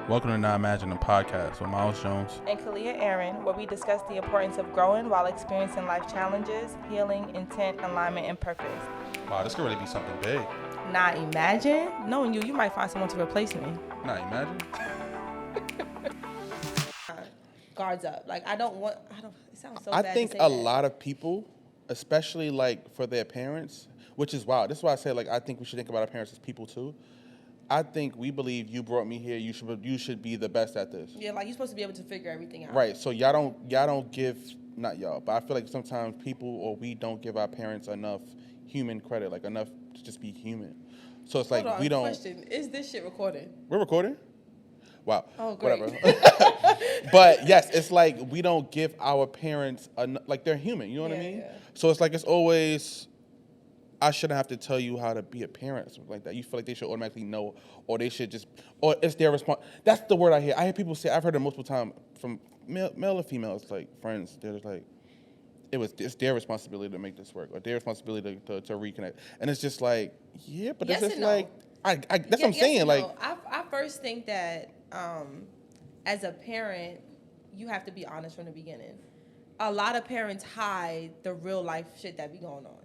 Welcome to Not Imagine, a podcast with Miles Jones and Kalia Aaron, where we discuss the importance of growing while experiencing life challenges, healing, intent, alignment, and purpose. Wow, this could really be something big. Not imagine? Knowing you might find someone to replace me. Not imagine? Guards up. Like, it sounds so I bad think to say a that. lot of people, especially like for their parents, which is wild. This is why I say like I think we should think about our parents as people too. I think we believe you brought me here. You should be the best at this. Yeah, like, you're supposed to be able to figure everything out. Right. So y'all don't give, not y'all, but I feel like sometimes people or we don't give our parents enough human credit, like enough to just be human. So it's like Hold on, we don't. Question: is this shit recorded? We're recording? Wow. Oh, great. Whatever. But yes, it's like we don't give our parents like they're human. You know what I mean? Yeah. So it's like it's always, I shouldn't have to tell you how to be a parent or something like that. You feel like they should automatically know, or they should just, or it's their response. That's the word I hear. I hear people say, I've heard it multiple times from male and females, like friends. They're just like, it's their responsibility to make this work, or their responsibility to reconnect. And it's just like, yeah, but Yes it's just and no. like, that's what I'm Yes saying. and Like, no. I first think that as a parent, you have to be honest from the beginning. A lot of parents hide the real life shit that be going on.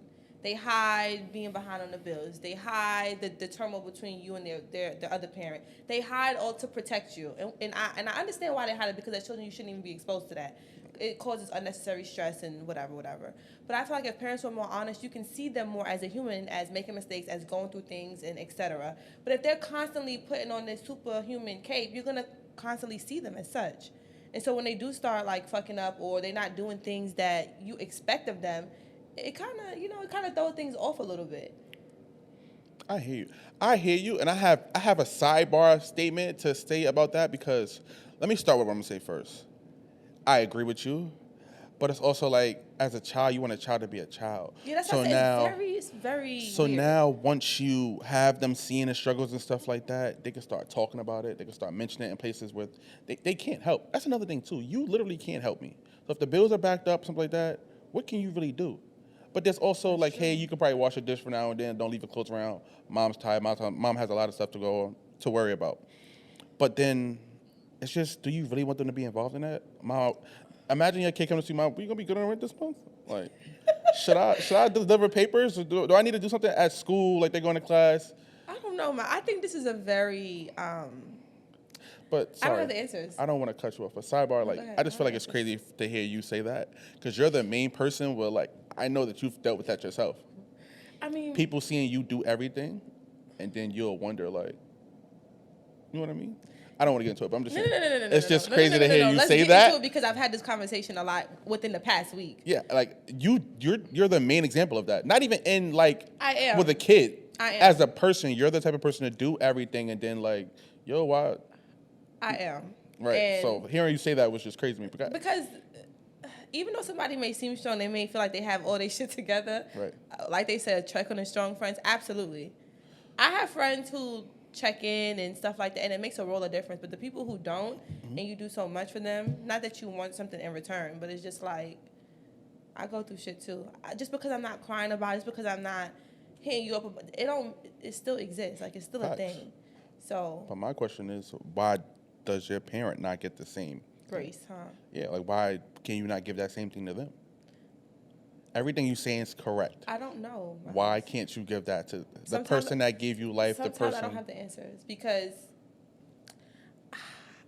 They hide being behind on the bills. They hide the turmoil between you and their other parent. They hide all to protect you. And I understand why they hide it, because as children you shouldn't even be exposed to that. It causes unnecessary stress and whatever. But I feel like if parents were more honest, you can see them more as a human, as making mistakes, as going through things, and etc. But if they're constantly putting on this superhuman cape, you're gonna constantly see them as such. And so when they do start like fucking up, or they're not doing things that you expect of them, it kind of throws things off a little bit. I hear you, and I have a sidebar statement to say about that, because let me start with what I'm gonna say first. I agree with you, but it's also like, as a child, you want a child to be a child. Yeah, that's so what now, it's very so weird. now once you have them seeing the struggles and stuff like that, they can start talking about it. They can start mentioning it in places where they can't help. That's another thing too. You literally can't help me. So if the bills are backed up, something like that, what can you really do? But there's also like, hey, you can probably wash a dish for now and then. Don't leave your clothes around. Mom's tired. Mom has a lot of stuff to worry about. But then it's just, do you really want them to be involved in that? Mom, imagine your kid coming to see mom. Are you gonna be good on rent this month? Like, should I deliver papers? Or do I need to do something at school? Like they're going to class? I don't know, man. I think this is a very But sorry, I don't have the answers. I don't want to cut you off. But sidebar, like, go ahead. I just feel like it's crazy to hear you say that, because you're the main person where, like, I know that you've dealt with that yourself. I mean, People seeing you do everything, and then you'll wonder, like, you know what I mean? I don't want to get into it, but I'm just saying. No, It's just crazy to hear you Let's say get that. into it, because I've had this conversation a lot within the past week. Yeah, like you're the main example of that. Not even in like I am. with a kid. I am. As a person, you're the type of person to do everything, and then like, yo, why? I am. Right. And So hearing you say that was just crazy to me. because even though somebody may seem strong, they may feel like they have all their shit together. Right. Like they said, check on their strong friends. Absolutely. I have friends who check in and stuff like that, and it makes a world of difference. But the people who don't, and you do so much for them, not that you want something in return, but it's just like, I go through shit too. Just because I'm not crying about it, just because I'm not hitting you up, it still exists. Like, it's still a Facts. thing. So, But my question is, why does your parent not get the same? grace, huh? Yeah, like why can you not give that same thing to them? Everything you saying is correct. I don't know. Why can't you give that to the Sometimes- person that gave you life? The Sometimes person. I don't have the answers, because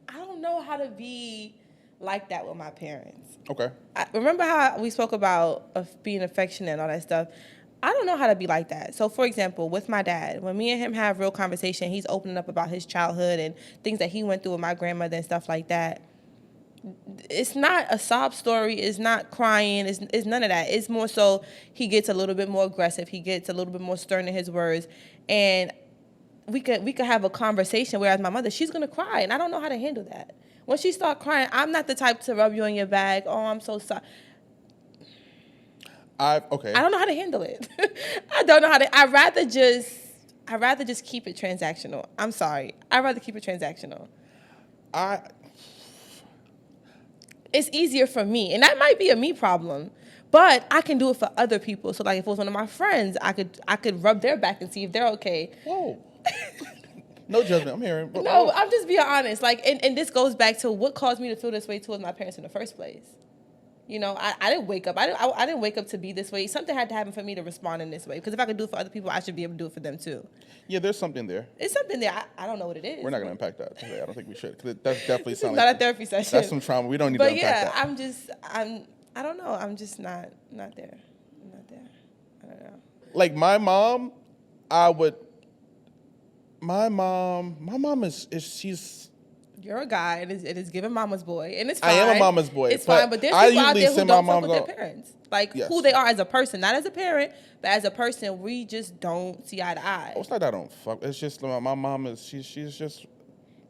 I don't know how to be like that with my parents. Okay. Remember how we spoke about being affectionate and all that stuff? I don't know how to be like that. So, for example, with my dad, when me and him have real conversation, he's opening up about his childhood and things that he went through with my grandmother and stuff like that. It's not a sob story. It's not crying. It's none of that. It's more so he gets a little bit more aggressive. He gets a little bit more stern in his words. And we could have a conversation, whereas my mother, she's going to cry, and I don't know how to handle that. When she start crying, I'm not the type to rub you on your back. Oh, I'm so sorry. Okay. I don't know how to handle it. I don't know how to. I'd rather just keep it transactional. I'm sorry. I'd rather keep it transactional. It's easier for me, and that might be a me problem, but I can do it for other people. So, like, if it was one of my friends, I could rub their back and see if they're okay. Whoa. No judgment. I'm hearing. No, I'm just being honest. Like, and this goes back to what caused me to feel this way towards my parents in the first place. You know, I didn't wake up. I didn't wake up to be this way. Something had to happen for me to respond in this way. Because if I could do it for other people, I should be able to do it for them too. Yeah, there's something there. It's something there. I don't know what it is. We're not going to unpack that today. I don't think we should. Because that's definitely It's something. not a therapy session. That's some trauma. We don't need to But unpack yeah, that. I don't know. I'm just not there. I'm not there. I don't know. Like my mom, my mom is she's. You're a guy, and it is giving mama's boy, and it's I fine. am a mama's boy, It's but fine, but there's I people out usually there who send my don't fuck mom with their out. parents, like Yes. who they are as a person, not as a parent, but as a person. We just don't see eye to eye. Oh, it's not that I don't fuck. It's just my mom is she's just.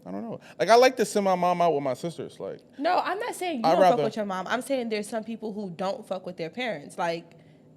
I don't know. Like I like to send my mom out with my sisters. Like No, I'm not saying you I'd don't fuck rather- with your mom. I'm saying there's some people who don't fuck with their parents, like.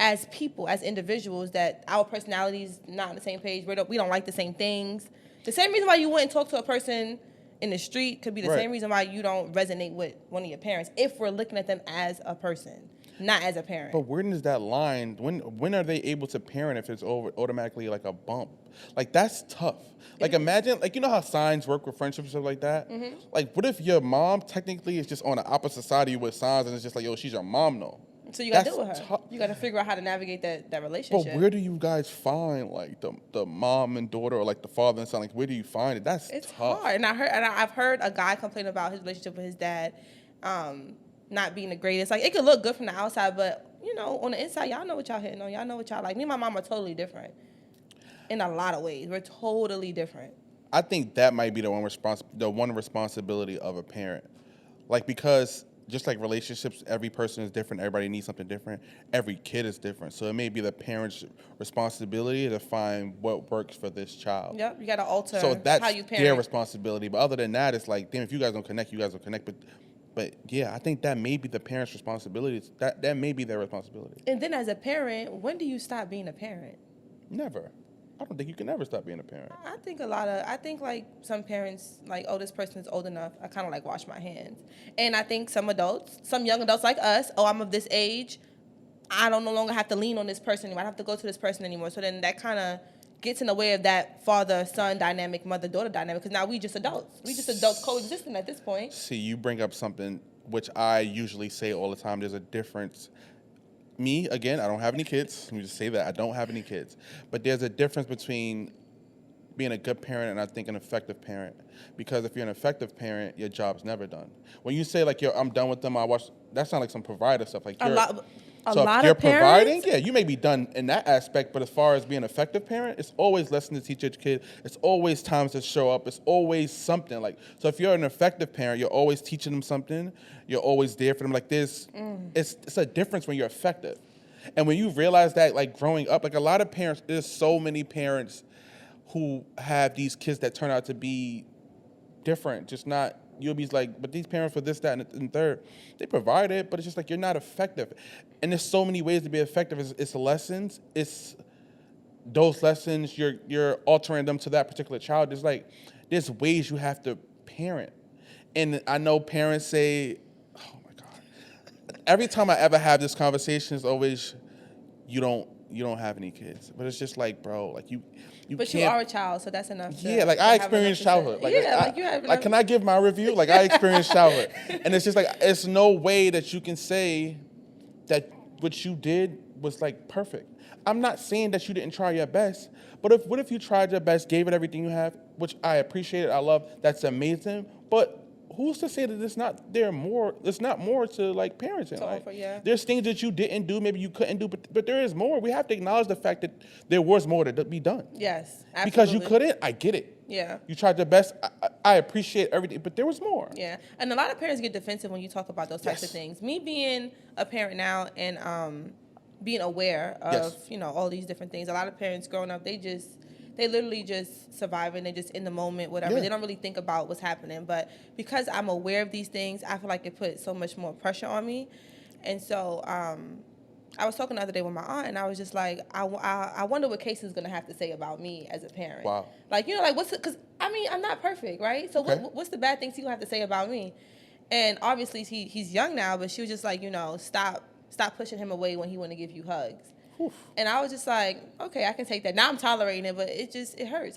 As people, as individuals, that our personalities not on the same page. We don't like the same things. The same reason why you wouldn't talk to a person in the street could be the Right. same reason why you don't resonate with one of your parents if we're looking at them as a person, not as a parent. But where is that line? When are they able to parent if it's automatically like a bump? Like that's tough. Like imagine, like you know how signs work with friendships and stuff like that. Mm-hmm. Like what if your mom technically is just on the opposite side of you with signs and it's just like yo, she's your mom though. So you gotta That's deal with her. tough. You gotta figure out how to navigate that But relationship. where do you guys find like the mom and daughter or like the father and son? Like where do you find it? That's It's tough. hard, and I've heard a guy complain about his relationship with his dad, not being the greatest. Like it could look good from the outside, but you know, on the inside, y'all know what y'all hitting on. Y'all know what y'all like. Me and my mom are totally different in a lot of ways. We're totally different. I think that might be the one responsibility of a parent, like because just like relationships, every person is different. Everybody needs something different. Every kid is different, so it may be the parent's responsibility to find what works for this child. Yep, you gotta alter So that's how you parent. their responsibility. But other than that, it's like, damn, if you guys don't connect, you guys don't connect. But yeah, I think that may be the parent's responsibility. That may be their responsibility. And then as a parent, when do you stop being a parent? Never. I don't think you can never stop being a parent. I think like some parents, like, oh, this person is old enough. I kind of like wash my hands. And I think some young adults like us, oh, I'm of this age. I don't no longer have to lean on this person anymore. I don't have to go to this person anymore. So then that kind of gets in the way of that father-son dynamic, mother-daughter dynamic, because now we just adults. We just adults coexisting at this point. See, you bring up something which I usually say all the time. There's a difference. Me, again, I don't have any kids. Let me just say that. I don't have any kids. But there's a difference between being a good parent and I think an effective parent. Because if you're an effective parent, your job's never done. When you say like, I'm done with them, that sounds like some provider stuff. Like A lot if you're of providing, parents- yeah, you may be done in that aspect. But as far as being an effective parent, it's always lessons to teach your kid. It's always times to show up. It's always something. Like, so if you're an effective parent, you're always teaching them something. You're always there for them. Like this, it's a difference when you're effective. And when you realize that, like growing up, like a lot of parents, there's so many parents who have these kids that turn out to be different, just not. You'll be like, but these parents for this, that, and third, they provide it, but it's just like you're not effective. And there's so many ways to be effective. It's lessons. It's those lessons. You're altering them to that particular child. There's ways you have to parent. And I know parents say, oh my God. Every time I ever have this conversation, it's always, you don't have any kids. But it's just like, bro, like you But can't. you are a child, so that's enough. Yeah, like to I have experienced enough to childhood. say. Like, You have like, enough. can I give my review? Like, I experienced childhood, and it's just like it's no way that you can say that what you did was like perfect. I'm not saying that you didn't try your best, but what if you tried your best, gave it everything you have, which I appreciate, I love. That's amazing. But who's to say that it's not more to like parenting? To Like, offer, yeah. there's things that you didn't do, maybe you couldn't do, but there is more. We have to acknowledge the fact that there was more to be done. Yes, absolutely. Because you couldn't, I get it. Yeah. You tried your best. I appreciate everything, but there was more. Yeah, and a lot of parents get defensive when you talk about those types of Yes. things. Me being a parent now and being aware of Yes. all these different things. A lot of parents growing up, they literally just surviving. They're just in the moment, whatever. Yeah. They don't really think about what's happening. But because I'm aware of these things, I feel like it puts so much more pressure on me. And so I was talking the other day with my aunt, and I was just like, I wonder what Casey's gonna have to say about me as a parent. Wow. Like, like because I mean, I'm not perfect, right? So Okay. what's the bad things he gonna have to say about me? And obviously he's young now, but she was just like, stop pushing him away when he want to give you hugs. Oof. And I was just like, okay, I can take that. Now I'm tolerating it, but it hurts.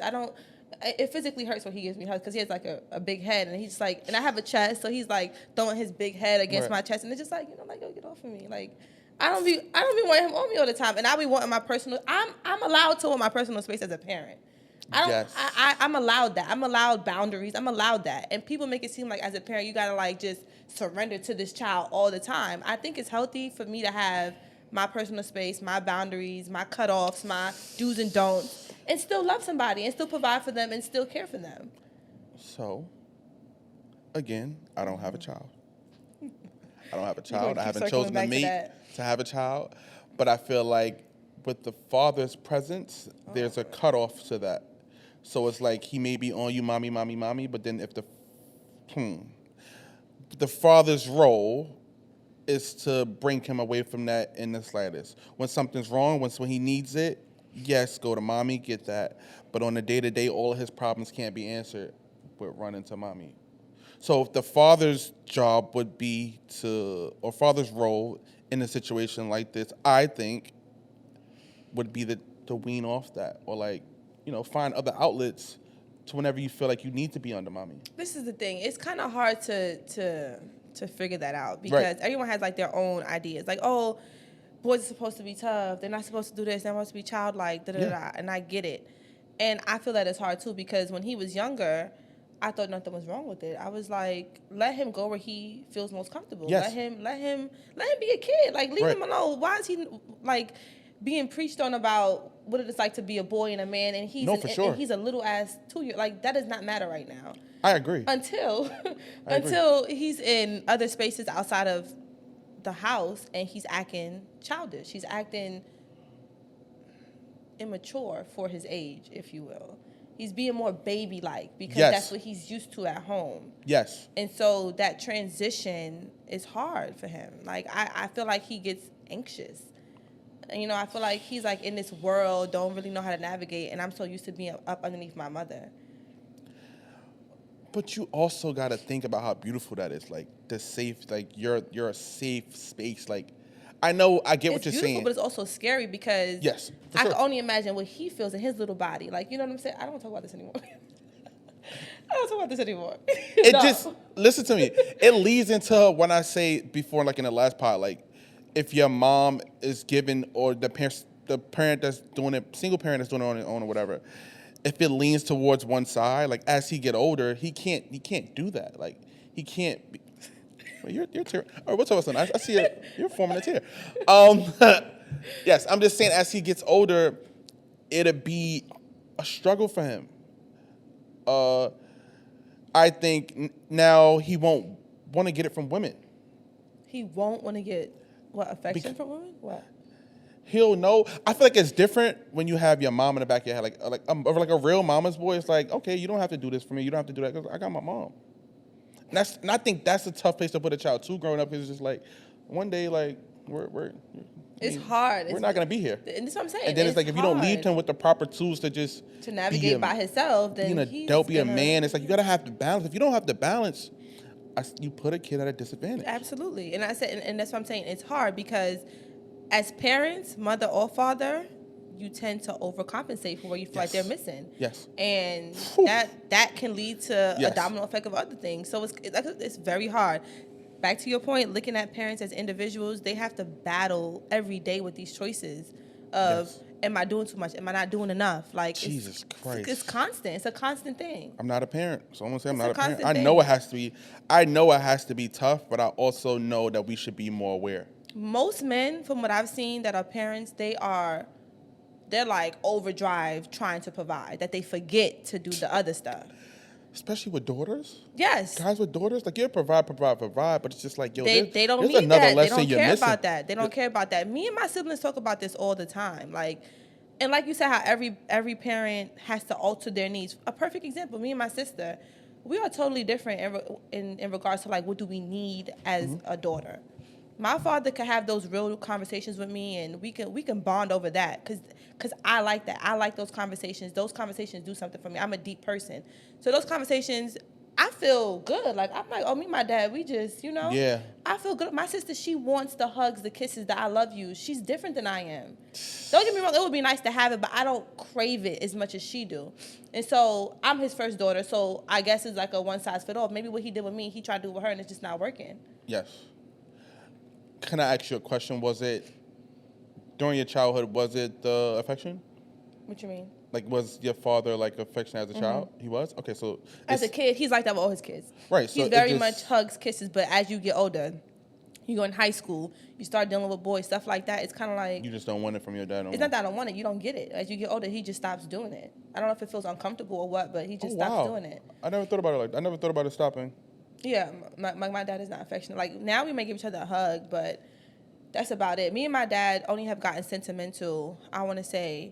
it physically hurts when he gives me hugs because he has like a big head and he's like, and I have a chest, so he's like throwing his big head against Right. my chest, and it's just like, like, yo, get off of me. Like, I don't be wanting him on me all the time, and I be wanting my personal. I'm allowed to want my personal space as a parent. I don't. Yes. I'm allowed that. I'm allowed boundaries. I'm allowed that. And people make it seem like as a parent you gotta like just surrender to this child all the time. I think it's healthy for me to have my personal space, my boundaries, my cutoffs, my do's and don'ts, and still love somebody and still provide for them and still care for them. So, again, I don't have a child. I don't have a gonna child. I keep haven't circling chosen back to to meet that. to have a child. But I feel like with the father's presence, there's a cutoff to that. So it's like he may be on you, mommy, mommy, mommy, but then if the father's role is to bring him away from that in the slightest. When something's wrong, when he needs it, yes, go to mommy, get that. But on the day-to-day, all of his problems can't be answered with running to mommy. So if the father's job would be or father's role in a situation like this, I think, would be to wean off that or like, find other outlets to whenever you feel like you need to be under mommy. This is the thing. It's kind of hard to figure that out because everyone has like their own ideas. Like, oh, boys are supposed to be tough. They're not supposed to do this. They're supposed to be childlike. Da da da. And I get it, and I feel that it's hard too because when he was younger, I thought nothing was wrong with it. I was like, let him go where he feels most comfortable. Yes. Let him be a kid. Like, leave him alone. Why is he like being preached on about what it is like to be a boy and a man, and he's and he's a little ass 2-year. Like, that does not matter right now. I agree. Until he's in other spaces outside of the house and he's acting childish. He's acting immature for his age, if you will. He's being more baby-like because that's what he's used to at home. Yes. And so that transition is hard for him. Like, I feel like he gets anxious. And, I feel like he's like in this world, don't really know how to navigate, and I'm so used to being up underneath my mother. But you also got to think about how beautiful that is. Like the safe, like you're a safe space. Like I get what you're saying. It's beautiful, but it's also scary because I can only imagine what he feels in his little body. Like, you know what I'm saying? I don't want to talk about this anymore. Listen to me. It leads into when I say before, like in the last part, like if your mom is given or the parent that's doing it, single parent that's doing it on his own or whatever. If it leans towards one side, like as he get older, he can't do that. Like he can't be. Well, you're tearing. All right, what's up, son? I see it. You're forming a tear. Yes, I'm just saying. As he gets older, it'll be a struggle for him. I think now he won't want to get it from women. He won't want to get affection from women. What? He'll know. I feel like it's different when you have your mom in the back of your head, like a real mama's boy. It's like, okay, you don't have to do this for me. You don't have to do that because I got my mom. And I think that's a tough place to put a child too. Growing up, is just like one day, like it's hard. We're not gonna be here. And that's what I'm saying. And then it's like if you don't leave him with the proper tools to navigate by himself, then being an adult, be a man. It's like you gotta have the balance. If you don't have the balance, you put a kid at a disadvantage. Absolutely. And I said, and that's what I'm saying. It's hard because as parents, mother or father, you tend to overcompensate for where you feel like they're missing. Yes. And that can lead to a domino effect of other things. So it's very hard. Back to your point, looking at parents as individuals, they have to battle every day with these choices of, am I doing too much? Am I not doing enough? Like, Jesus Christ. It's constant. It's a constant thing. I'm not a parent, so I'm gonna say I'm not a parent. constant I know it has to be tough, but I also know that we should be more aware. Most men, from what I've seen that are parents, they're like overdrive trying to provide, that they forget to do the other stuff. Especially with daughters? Yes. Guys with daughters, like, you provide, but it's just like, yo, they don't there's need another that. They lesson don't you're care missing. about that. They don't care about that. Me and my siblings talk about this all the time. Like you said, how every parent has to alter their needs. A perfect example, me and my sister, we are totally different in regards to, like, what do we need as a daughter. My father could have those real conversations with me, and we can bond over that because I like that. I like those conversations. Those conversations do something for me. I'm a deep person, so those conversations, I feel good. Like, I'm like, oh, me and my dad, we just, Yeah. I feel good. My sister, she wants the hugs, the kisses, the I love you. She's different than I am. Don't get me wrong, it would be nice to have it, but I don't crave it as much as she do. And so I'm his first daughter, so I guess it's like a one size fit all. Maybe what he did with me, he tried to do with her, and it's just not working. Yes. Can I ask you a question? Was it, during your childhood, was it the affection? What you mean? Like, was your father, like, affectionate as a child? He was? Okay, so. As a kid, he's like that with all his kids. Right, so He's it very just- much hugs, kisses, but as you get older, you go in high school, you start dealing with boys, stuff like that. It's kind of like, You just don't want it from your dad no it's more. not that I don't want it. You don't get it. As you get older, he just stops doing it. I don't know if it feels uncomfortable or what, but he just stops doing it. I never thought about it like that. I never thought about it stopping. Yeah, my dad is not affectionate. Like, now we may give each other a hug, but that's about it. Me and my dad only have gotten sentimental, I want to say,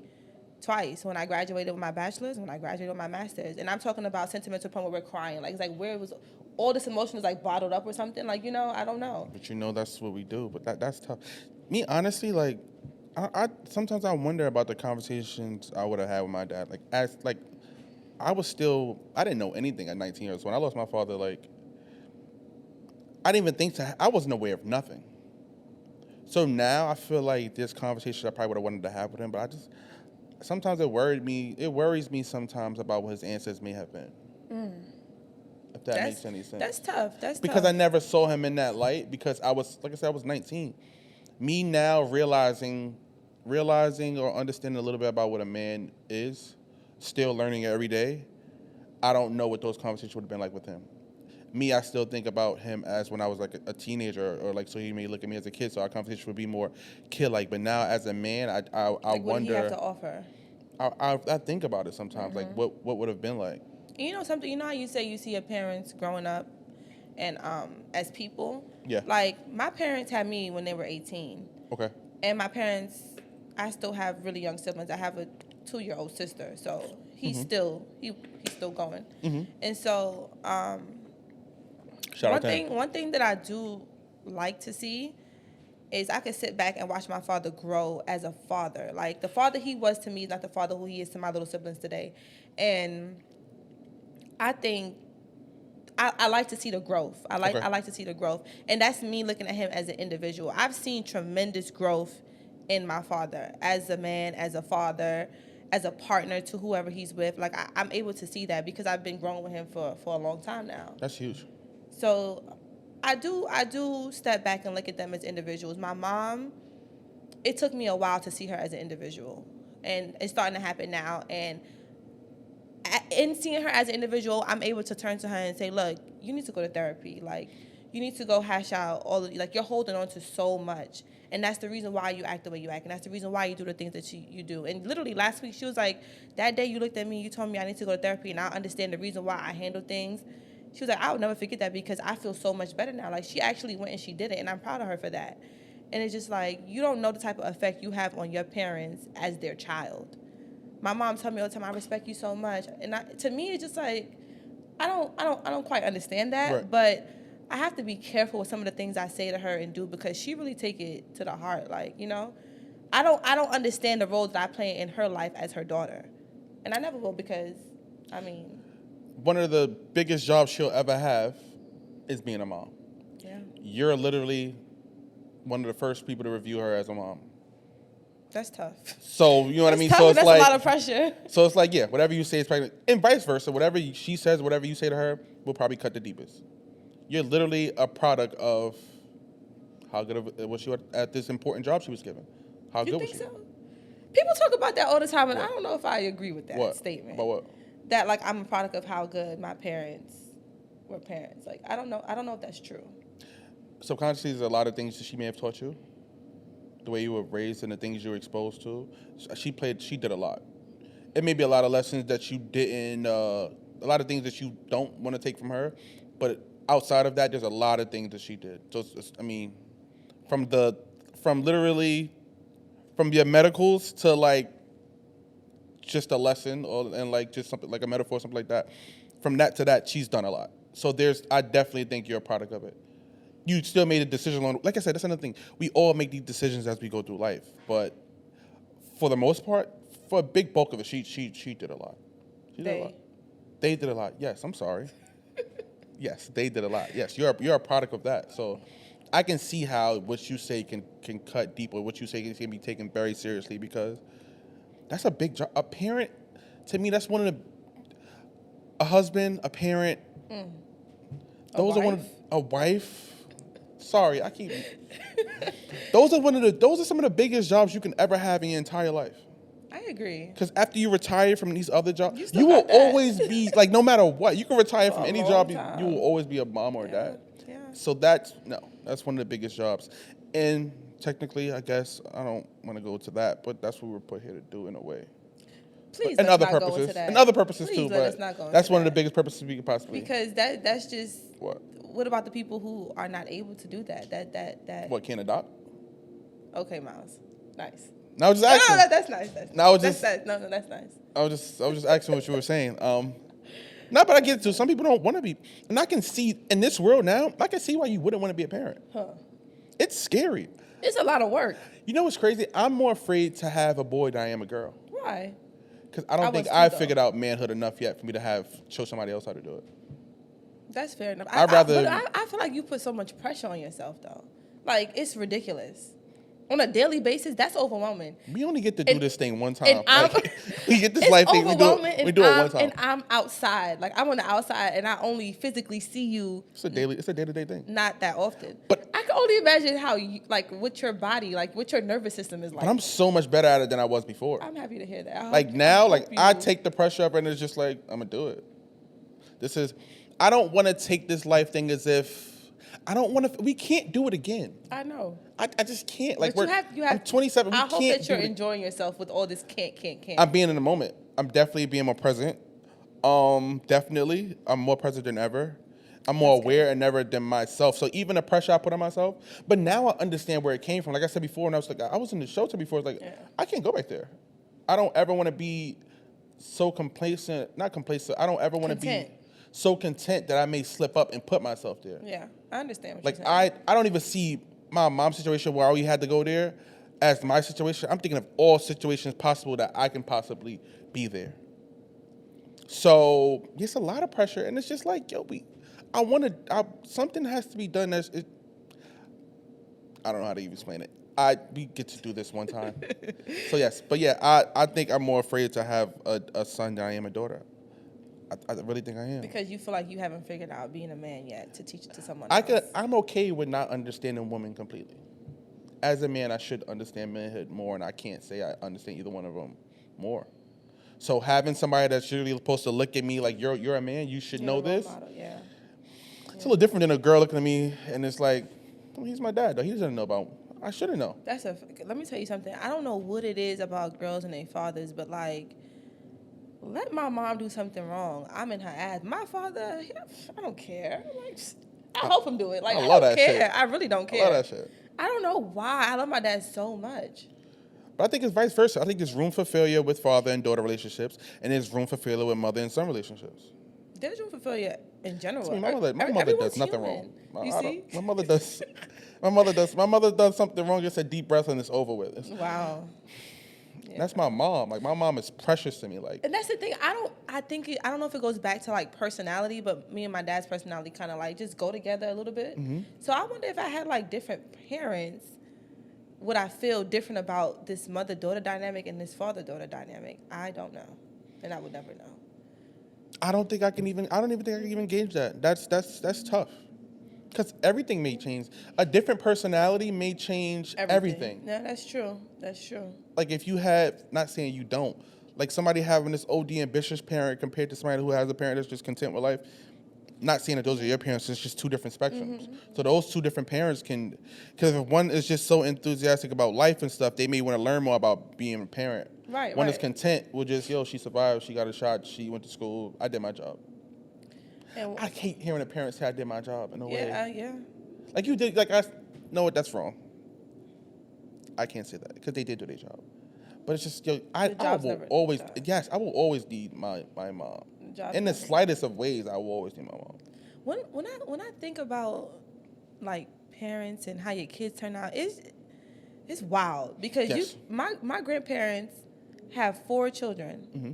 twice. When I graduated with my bachelor's, when I graduated with my master's. And I'm talking about sentimental point where we're crying. Like, it's like where it was, all this emotion is like bottled up or something. Like, I don't know. But that's what we do. But that's tough. Me, honestly, like, I sometimes I wonder about the conversations I would have had with my dad. Like, I didn't know anything at 19 years. When I lost my father, like, I didn't even think I wasn't aware of nothing. So now I feel like this conversation I probably would have wanted to have with him, but sometimes it worries me sometimes about what his answers may have been. If that makes any sense. That's tough. That's because tough. I never saw him in that light because I was 19. Me now realizing or understanding a little bit about what a man is, still learning every day, I don't know what those conversations would have been like with him. Me, I still think about him as when I was like a teenager, or like, so he may look at me as a kid, so our conversation would be more kid-like. But now as a man, I like, what wonder. do you have to offer? I think about it sometimes, like what would have been like. Something, how you say you see your parents growing up and as people? Yeah. Like, my parents had me when they were 18. Okay. And my parents, I still have really young siblings. I have a 2-year-old sister, so he's still going. And so Shout out to him. one thing that I do like to see is I could sit back and watch my father grow as a father. Like, the father he was to me is not the father who he is to my little siblings today. And I think I like to see the growth. I like to see the growth. And that's me looking at him as an individual. I've seen tremendous growth in my father as a man, as a father, as a partner to whoever he's with. Like, I'm able to see that because I've been growing with him for a long time now. That's huge. So I do step back and look at them as individuals. My mom, it took me a while to see her as an individual. And it's starting to happen now. And in seeing her as an individual, I'm able to turn to her and say, look, you need to go to therapy. like, you need to go hash out all of, like, you're holding on to so much. And that's the reason why you act the way you act. And that's the reason why you do the things that you do. And literally last week, she was like, that day you looked at me, you told me I need to go to therapy, and I understand the reason why I handle things. She was like, I would never forget that because I feel so much better now. Like, she actually went and she did it, and I'm proud of her for that. And it's just like, you don't know the type of effect you have on your parents as their child. My mom told me all the time, I respect you so much. And to me, it's just like, I don't quite understand that. Right. But I have to be careful with some of the things I say to her and do because she really take it to the heart. Like, I don't understand the role that I play in her life as her daughter. And I never will because, one of the biggest jobs she'll ever have is being a mom. yeah, You're literally one of the first people to review her as a mom. that's tough. So, you know what I mean? Tough, So it's that's like, a lot of pressure. so it's like, yeah, whatever you say is pregnant. And vice versa. Whatever she says, whatever you say to her, will probably cut the deepest. You're literally a product of how good of was she at this important job she was given. How You good was think she? so? People talk about that all the time, and I don't know if I agree with that What? statement. About what? That, like, I'm a product of how good my parents were parents. Like, I don't know if that's true. Subconsciously, there's a lot of things that she may have taught you. The way you were raised and the things you were exposed to. She did a lot. It may be a lot of lessons that you didn't, a lot of things that you don't want to take from her. But outside of that, there's a lot of things that she did. So, from your medicals to, like, just a lesson and, like, just something like a metaphor, something like that. From that to that, she's done a lot. So I definitely think you're a product of it. You still made a decision on, like I said, that's another thing. We all make these decisions as we go through life. But for the most part, for a big bulk of it, she did a lot. She did a lot. They did a lot. Yes, I'm sorry. Yes, they did a lot. Yes, you're a product of that. So I can see how what you say can cut deep, or what you say can be taken very seriously, because that's a big job. A parent, to me, that's one of a husband, a parent. Those are a wife. Sorry, I keep. Those are some of the biggest jobs you can ever have in your entire life. I agree. Because after you retire from these other jobs, You you still will got that. always be like, no matter what, you can retire For from a any long job. time. You will always be a mom or a dad. Yeah. So that's one of the biggest jobs. And technically, I guess I don't want to go to that, but that's what we're put here to do in a way. Please, And let's other not go purposes, into that. and other purposes Please too. let us But not go that's into one of the that. biggest purposes we could possibly. Because that's just What about the people who are not able to do that? That. What can't adopt? Okay, Miles. Nice. No, I was just asking. No, that's nice. That's No, I was that's just- nice. No, that's nice. I was just asking what you were saying. No, but I get it too. Some people don't want to be, and I can see in this world now. I can see why you wouldn't want to be a parent. Huh. It's scary. It's a lot of work. You know what's crazy? I'm more afraid to have a boy than I am a girl, Why? because I don't think was too, I though. figured out manhood enough yet for me to show somebody else how to do it. That's fair enough. I'd rather- I feel like you put so much pressure on yourself, though. Like, it's ridiculous. On a daily basis, that's overwhelming. We only get to do And- this thing one time. and I'm- Like, we get this It's life thing. We do overwhelming, it. We do it one time. And I'm outside. Like, I'm on the outside, and I only physically see you It's a day-to-day thing. not that often. But- I can only imagine how you, like, what your body, like, what your nervous system is like. But I'm so much better at it than I was before. I'm happy to hear that. Like now, like I you- take the pressure up, and it's just like I'm gonna do it. I don't want to take this life thing as if I don't want to. We can't do it again. I know. I just can't. Like But you have. I'm 27. We I hope can't that you're do it. enjoying yourself with all this can't. I'm being in the moment. I'm definitely being more present. Definitely, I'm more present than ever. I'm more aware than ever than myself. So even the pressure I put on myself, but now I understand where it came from. Like I said before, and I was in the shelter before. It's like I can't go back there. I don't ever want to be so complacent. Not complacent. I don't ever want to be Content. so content that I may slip up and put myself there. Yeah, I understand what Like you're saying. I don't even see my mom's situation where we had to go there as my situation. I'm thinking of all situations possible that I can possibly be there. So it's a lot of pressure, and it's just like, yo, something has to be done. I don't know how to even explain it. We get to do this one time. So yes, but yeah, I think I'm more afraid to have a son than I am a daughter. I really think I am. Because you feel like you haven't figured out being a man yet to teach it to someone else. I'm okay with not understanding women completely. As a man, I should understand manhood more, and I can't say I understand either one of them more. So having somebody that's really supposed to look at me like you're a man, you should You're know a role this. model, yeah. It's a little different than a girl looking at me and it's like, oh, he's my dad though. He doesn't know about. I shouldn't know. Let me tell you something. I don't know what it is about girls and their fathers, but like, let my mom do something wrong. I'm in her ass. My father, I don't care. Like, I help him do it. Like, I I love don't that care. shit. I really don't I care. love that shit. I don't know why. I love my dad so much. But I think it's vice versa. I think there's room for failure with father and daughter relationships, and there's room for failure with mother and son relationships. There's room for failure in general. I mean, my mother Everyone's does nothing human. wrong. You see? My mother does. My mother does something wrong. Just a deep breath and it's over with. Wow. Yeah. That's my mom. Like my mom is precious to me. Like And that's the thing. I don't know if it goes back to like personality, but me and my dad's personality kind of like just go together a little bit. Mm-hmm. So I wonder if I had like different parents, would I feel different about this mother-daughter dynamic and this father-daughter dynamic? I don't know, and I would never know. I don't even think I can even gauge that. That's tough. Because everything may change. A different personality may change everything. Yeah, that's true. That's true. Like if you had, not saying you don't, like somebody having this OD ambitious parent compared to somebody who has a parent that's just content with life, not saying that those are your parents, it's just two different spectrums. Mm-hmm. So those two different parents can, because if one is just so enthusiastic about life and stuff, they may want to learn more about being a parent. Right, One right. is content with just, she survived, she got a shot, she went to school, I did my job. And I hate hearing the parents say I did my job in a way. yeah. Like you did, know what, that's wrong. I can't say that because they did do their job. But it's just, I job's will never always, done. yes, I will always need my mom. job's In the never- slightest of ways, I will always need my mom. When I think about like parents and how your kids turn out, it's wild because Yes. my grandparents have 4 children, Mm-hmm.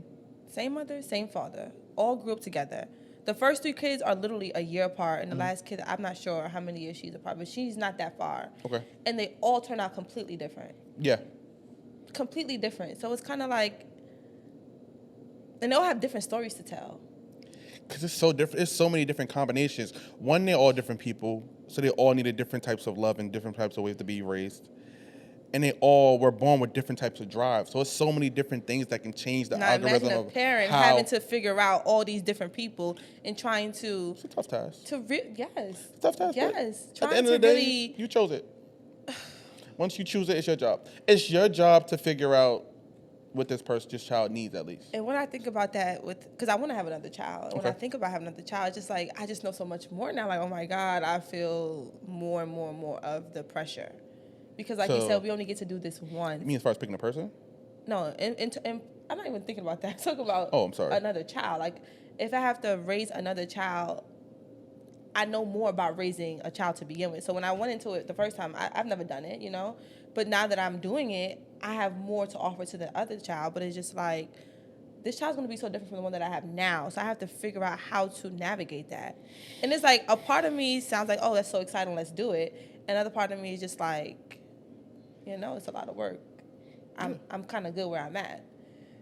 same mother, same father, all grew up together. The first 3 kids are literally a year apart, and the last kid, I'm not sure how many years she's apart, but she's not that far. Okay. And they all turn out completely different. Yeah. Completely different. So it's kind of like, and they all have different stories to tell. Because it's so different. It's so many different combinations. One, they're all different people, so they all needed different types of love and different types of ways to be raised. And they all were born with different types of drive. So it's so many different things that can change the Now algorithm imagine a of parent how. having to figure out all these different people and trying to It's a tough task. yes, It's a tough task. but yes, At trying the end to of the day, really. you chose it. Once you choose it, it's your job. It's your job to figure out what this child needs at least. And when I think about that, because I want to have another child, when I Okay. think about having another child, it's just like I just know so much more now. Like, oh my God, I feel more and more and more of the pressure, because like you So- said, we only get to do this once. You mean as far as picking a person? No, and I'm not even thinking about that. I'm talking about Oh, I'm sorry. another child. Like, if I have to raise another child, I know more about raising a child to begin with. So when I went into it the first time, I've never done it, you know? But now that I'm doing it, I have more to offer to the other child. But it's just like, this child's going to be so different from the one that I have now. So I have to figure out how to navigate that. And it's like, a part of me sounds like, oh, that's so exciting, let's do it. Another part of me is just like, you know, it's a lot of work. I'm kind of good where I'm at.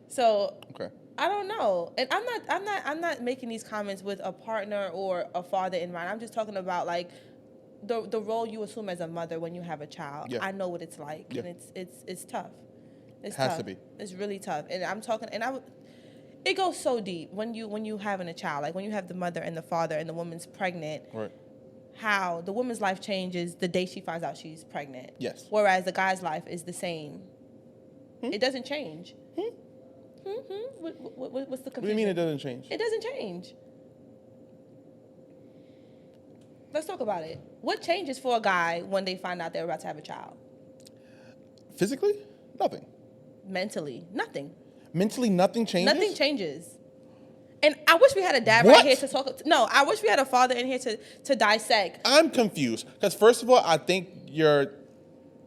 So Okay. I don't know. And I'm not making these comments with a partner or a father in mind. I'm just talking about like the role you assume as a mother when you have a child. Yeah. I know what it's like. Yeah. And it's tough. It's Has tough. to be. It's really tough. And I'm talking, and it goes so deep when you having a child, like when you have the mother and the father and the woman's pregnant, Right. how the woman's life changes the day she finds out she's pregnant. Yes. Whereas the guy's life is the same. It doesn't change. What's the confusion? What do you mean it doesn't change? It doesn't change. Let's talk about it. What changes for a guy when they find out they're about to have a child? Physically? Nothing. Mentally, nothing. Mentally, nothing changes? Nothing changes. And I wish we had a dad What? right here to talk. No, I wish we had a father in here to dissect. I'm confused. Because first of all, I think you're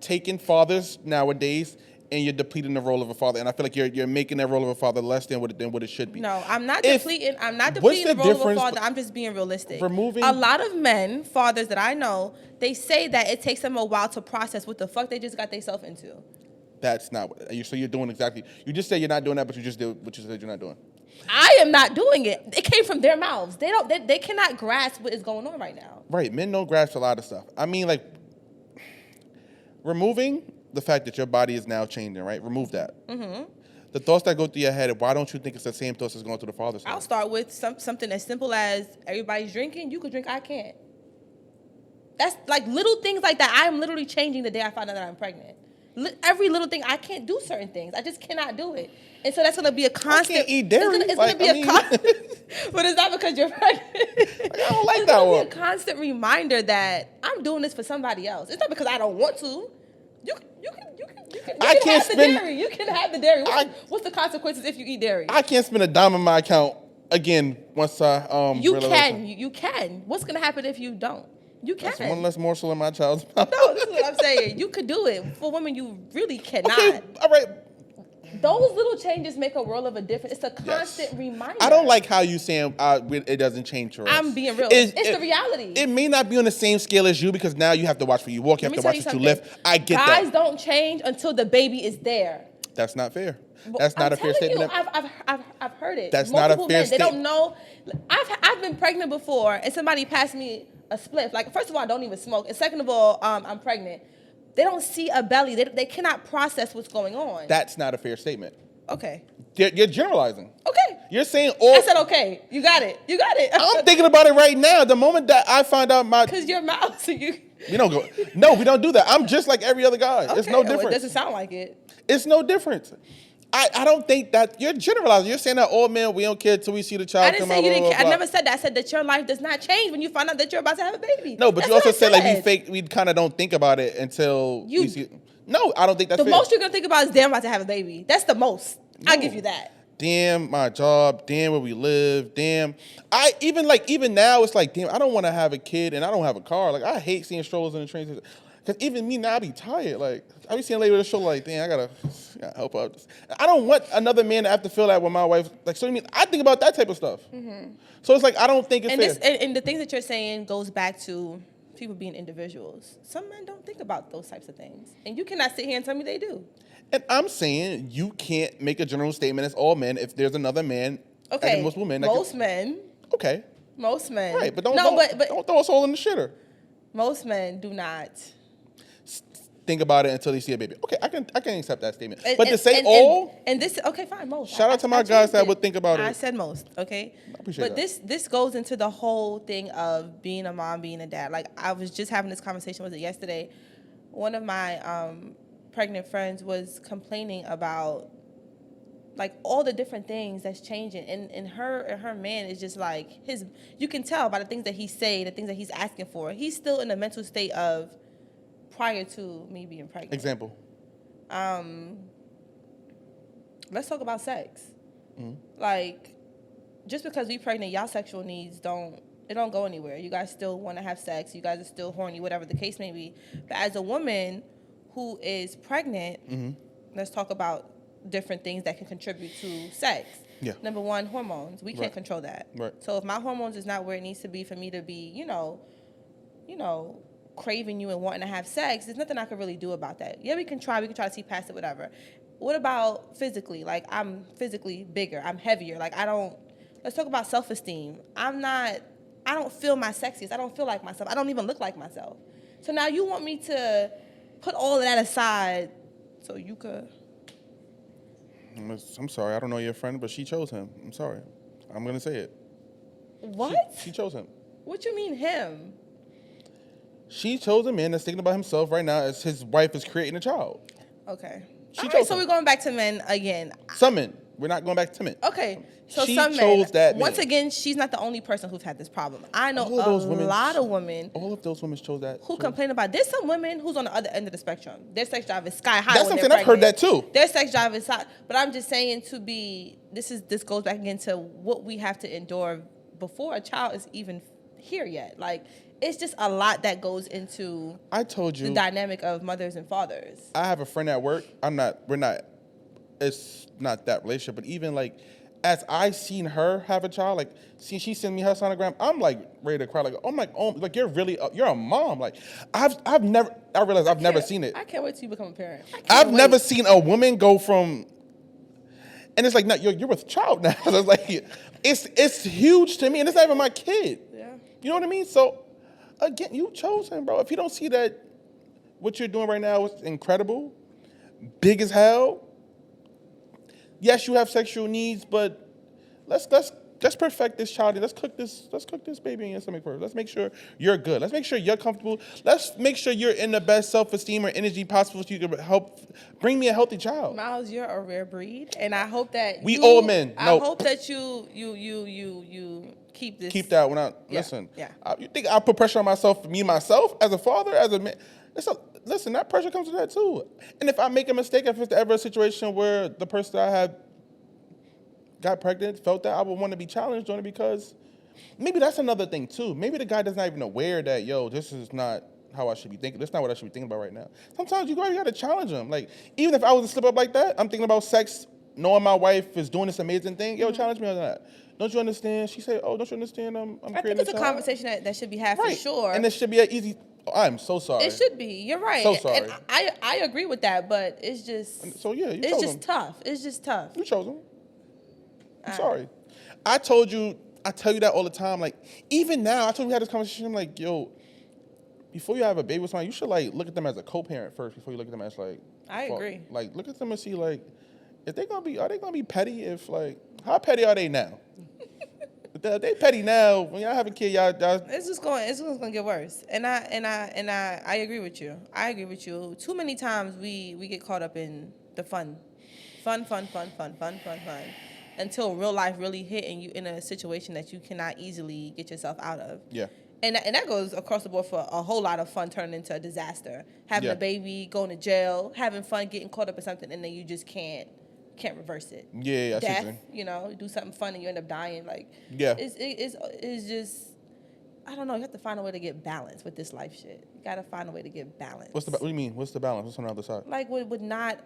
taking fathers nowadays and you're depleting the role of a father. And I feel like you're making that role of a father less than what it should be. No, I'm not If- depleting. I'm not what's depleting the the role of a difference father. I'm just being realistic. removing- a lot of men, fathers that I know, they say that it takes them a while to process what the fuck they just got themselves into. That's not what so you're doing exactly. You just say you're not doing that, but you just did what you said you're not doing. I am not doing it. It came from their mouths. They cannot grasp what is going on right now. Right. Men don't grasp a lot of stuff. I mean, like, removing the fact that your body is now changing, right? Remove that. Mm-hmm. The thoughts that go through your head, why don't you think it's the same thoughts that's going through the father's head? I'll start with something as simple as everybody's drinking. You could drink, I can't. That's like little things like that. I'm literally changing the day I find out that I'm pregnant. Every little thing, I can't do certain things. I just cannot do it. And so that's going to be a constant. can't eat dairy. It's going to be a constant. But it's not because you're pregnant. I don't like it's that gonna one. be a constant reminder that I'm doing this for somebody else. It's not because I don't want to. You can I can't have spend- the dairy. You can have the dairy. I- What's the consequences if you eat dairy? I can't spend a dime on my account again once I You realize can. You can. What's going to happen if you don't? You can. That's one less morsel in my child's mouth. No, this is what I'm saying. You could do it. For women, you really cannot. Okay, all right. Those little changes make a world of a difference. It's a constant reminder. I don't like how you saying it doesn't change for us. I'm being real. It's It's the reality. It may not be on the same scale as you because now you have to watch where you walk, you Let have me to tell watch you what you something. lift. I get Guys that. don't change until the baby is there. That's not fair. Well, That's not I'm a fair telling statement. You, I've heard it. That's not a Multiple fair men, They statement. don't know. I've been pregnant before, and somebody passed me a spliff. Like, first of all, I don't even smoke, and second of all, I'm pregnant. They don't see a belly. They cannot process what's going on. That's not a fair statement. Okay. You're generalizing. Okay. You're saying all. I said okay. You got it. You got it. I'm thinking about it right now. The moment that I find out my, Because your mouth. So you. we don't go. No, we don't do that. I'm just like every other guy. It's Okay, no well, difference. it doesn't sound like it. It's no difference. I don't think that you're generalizing. You're saying that all men, we don't care till we see the child I didn't come say out. you didn't blah, care. I blah, never said that. I said that your life does not change when you find out that you're about to have a baby. No, but That's you also what I said like we said. fake. We kind of don't think about it until You- we see. No, I don't think that's The fair. most you're gonna think about is damn about to have a baby. That's the most. I No. give you that. Damn my job. Damn where we live. Damn. I even now it's like damn. I don't want to have a kid and I don't have a car. Like I hate seeing strollers in the train station. Because even me now, I be tired. Like, I be seeing a lady with a shoulder like, damn, I gotta help out. I don't want another man to have to feel that with my wife. Like, so I mean, I think about that type of stuff. So it's like, I don't think it's fair. And the things that you're saying goes back to people being individuals. Some men don't think about those types of things. And you cannot sit here and tell me they do. And I'm saying you can't make a general statement as all men if there's another man, Okay, multiple men. most men. Okay. Most men. Right, but don't throw us all in the shitter. Most men do not. Think about it until they see a baby. Okay, I can accept that statement. And, but to say and, all, and this, okay, fine, most. Shout out to my guys that would think about it. I said most, okay? I appreciate but that. this goes into the whole thing of being a mom, being a dad. Like, I was just having this conversation, was it yesterday? One of my pregnant friends was complaining about, like, all the different things that's changing. And her man is just like, you can tell by the things that he say, the things that he's asking for. He's still in a mental state of prior to me being pregnant. Example. Let's talk about sex. Mm-hmm. Like, just because we pregnant, y'all sexual needs don't go anywhere. You guys still want to have sex. You guys are still horny, whatever the case may be. But as a woman who is pregnant, let's talk about different things that can contribute to sex. Yeah. Number one, hormones. We can't control that. Right. So if my hormones is not where it needs to be for me to be, you know, craving you and wanting to have sex, there's nothing I can really do about that. Yeah, we can try to see past it, whatever. What about physically? Like, I'm physically bigger, I'm heavier. Like, let's talk about self-esteem. I don't feel my sexiest. I don't feel like myself. I don't even look like myself. So now you want me to put all of that aside so you could... I'm sorry, I don't know your friend, but she chose him. I'm sorry. I'm going to say it. What? She chose him. What you mean him? She chose a man that's thinking about himself right now as his wife is creating a child. Okay. She All right, chose so him. we're going back to men again. Some men. We're not going back to men. Okay. So She some chose men, that man. once again, she's not the only person who's had this problem. I know All of those women- lot of women All of those women chose that. who too. complain about. There's some women who's on the other end of the spectrum. Their sex drive is sky high. That's when something they're I've heard pregnant. that too. Their sex drive is high. But I'm just saying this goes back again to what we have to endure before a child is even here yet. Like, it's just a lot that goes into I told you. the dynamic of mothers and fathers. I have a friend at work. It's not that relationship, but even like, as I seen her have a child, like, she sent me her sonogram, I'm like ready to cry. Like, oh my, like you're a mom. Like, I realized I've never seen it. I can't wait till you become a parent. I've never seen a woman go from, and it's like, no, you're with child now. So it's like, it's huge to me, and it's not even my kid. Yeah. You know what I mean? So, again, you chose him, bro. If you don't see that what you're doing right now is incredible, big as hell. Yes, you have sexual needs, but let's perfect this child. Let's cook this baby in your stomach first. Let's make sure you're good. Let's make sure you're comfortable. Let's make sure you're in the best self-esteem or energy possible so you can help bring me a healthy child. Miles, you're a rare breed, and I hope that all men. I Nope. hope that you keep this. Keep that when listen. Yeah. You think I put pressure on myself as a father, as a man? Listen, that pressure comes with that too. And if I make a mistake, if it's ever a situation where the person that I had got pregnant felt that, I would want to be challenged on it, because maybe that's another thing too. Maybe the guy doesn't even aware that, this is not how I should be thinking. That's not what I should be thinking about right now. Sometimes you got to challenge him. Like, even if I was to slip up like that, I'm thinking about sex, knowing my wife is doing this amazing thing. Challenge me on that. Don't you understand? She said, don't you understand? I'm I creating think it's a child. conversation that should be had for Right. sure. And it should be an easy. I'm so sorry. It should be. You're right. So sorry. And I agree with that, but it's just. So, yeah, you it's chose just him. tough. It's just tough. You chose him. I'm sorry. I tell you that all the time. Like, even now, I told you we had this conversation. I'm like, before you have a baby with someone, you should like look at them as a co-parent first before you look at them as like. I agree. Like, look at them and see like, are they gonna be petty? If like, how petty are they now? If they petty now. When y'all have a kid, y'all. It's just going to get worse. And I agree with you. I agree with you. Too many times we get caught up in the fun, until real life really hit and you in a situation that you cannot easily get yourself out of. Yeah. And that goes across the board for a whole lot of fun turning into a disaster. Having Yeah. a baby, going to jail, having fun, getting caught up in something, and then you just can't reverse it. Yeah, I see what Death, you're saying. do something fun and you end up dying. Like, Yeah. it's just, I don't know. You have to find a way to get balance with this life shit. You gotta find a way to get balance. What do you mean? What's the balance? What's on the other side? Like with not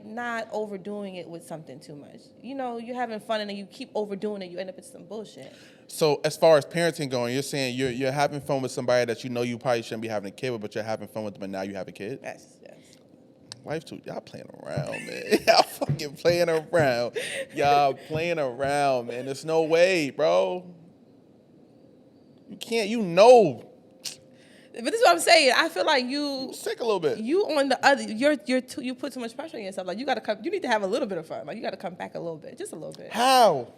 not overdoing it with something too much. You know, you're having fun and then you keep overdoing it, you end up with some bullshit. So as far as parenting going, you're saying you're having fun with somebody that you know you probably shouldn't be having a kid with, but you're having fun with them, and now you have a kid. Yes. Life too, y'all playing around, man. Y'all fucking playing around. Y'all playing around, man. There's no way, bro. You can't, you know. But this is what I'm saying. I feel like you Sick a little bit. You on the other, you put too much pressure on yourself. Like you gotta come. You need to have a little bit of fun. Like you gotta come back a little bit, just a little bit. How?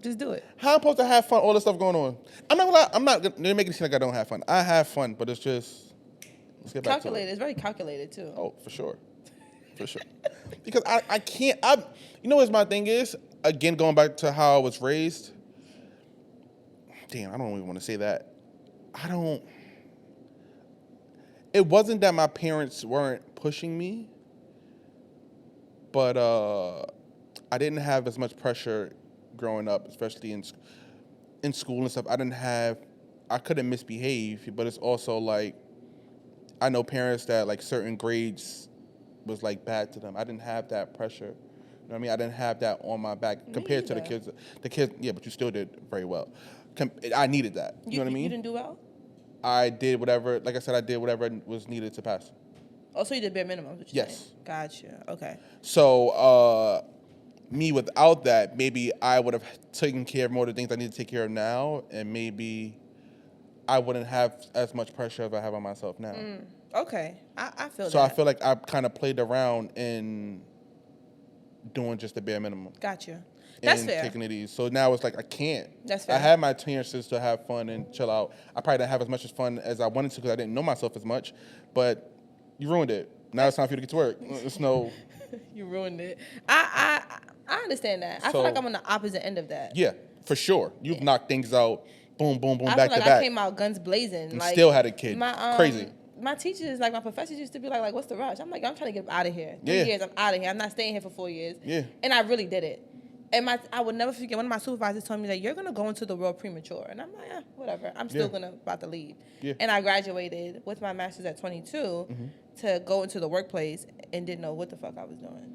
Just do it. How I'm supposed to have fun? All this stuff going on. I'm not gonna lie. I'm not gonna make it seem like I don't have fun. I have fun, but it's just. Let's get back Calculated. to it. It's very calculated too. Oh, for sure. For sure. Because I can't. You know what my thing is? Again, going back to how I was raised. Damn, I don't even want to say that. It wasn't that my parents weren't pushing me, but I didn't have as much pressure growing up, especially in school and stuff. I couldn't misbehave, but it's also like, I know parents that like certain grades was like bad to them. I didn't have that pressure. You know what I mean? I didn't have that on my back compared to the kids. The kids, yeah, but you still did very well. I needed that. You know what I mean? You didn't do well? I did whatever, like I said, I did whatever was needed to pass. Oh, so you did bare minimum? Yes. Gotcha. Okay. So, me without that, maybe I would have taken care of more of the things I need to take care of now, and maybe I wouldn't have as much pressure as I have on myself now. Okay. I feel that. So I feel like I kind of played around in doing just the bare minimum. Gotcha. That's and fair. Taking it easy. So now it's like I can't. That's fair. I had my chances to have fun and chill out. I probably didn't have as much fun as I wanted to because I didn't know myself as much. But you ruined it. Now it's time for you to get to work. It's no. You ruined it. I understand that. I feel like I'm on the opposite end of that. Yeah, for sure. You've knocked things out. Boom, boom, boom, I back feel like to back. I came out guns blazing. And like, still had a kid. Crazy. My teachers, like my professors, used to be like, "What's the rush?" I'm like, "I'm trying to get out of here. 3 Yeah. years, I'm out of here. I'm not staying here for 4 years." Yeah. And I really did it. And I would never forget, one of my supervisors told me that you're gonna go into the world premature, and I'm like, whatever. I'm still about to leave. Yeah. And I graduated with my master's at 22 to go into the workplace and didn't know what the fuck I was doing.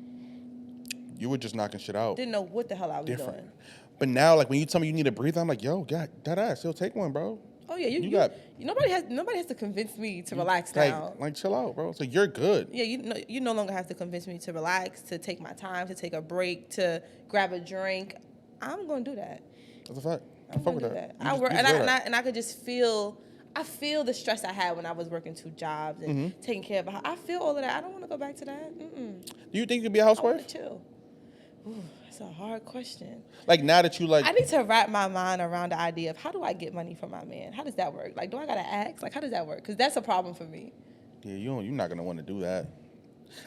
You were just knocking shit out. Didn't know what the hell I was doing. But now, like when you tell me you need a breather, I'm like, yo, God, that ass, you'll take one, bro. Oh yeah, nobody has to convince me to relax now. Like chill out, bro. So you're good. Yeah, you no longer have to convince me to relax, to take my time, to take a break, to grab a drink. I'm gonna do that. That's a fact. I'm gonna do that. I work and I could just feel. I feel the stress I had when I was working 2 jobs and taking care of a house. I feel all of that. I don't want to go back to that. Do you think you could be a I want housewife? to chill. Ooh, that's a hard question. Like now that you like, I need to wrap my mind around the idea of how do I get money from my man? How does that work? Like, do I gotta ask? Like, how does that work? Because that's a problem for me. yeah, you're not gonna want to do that.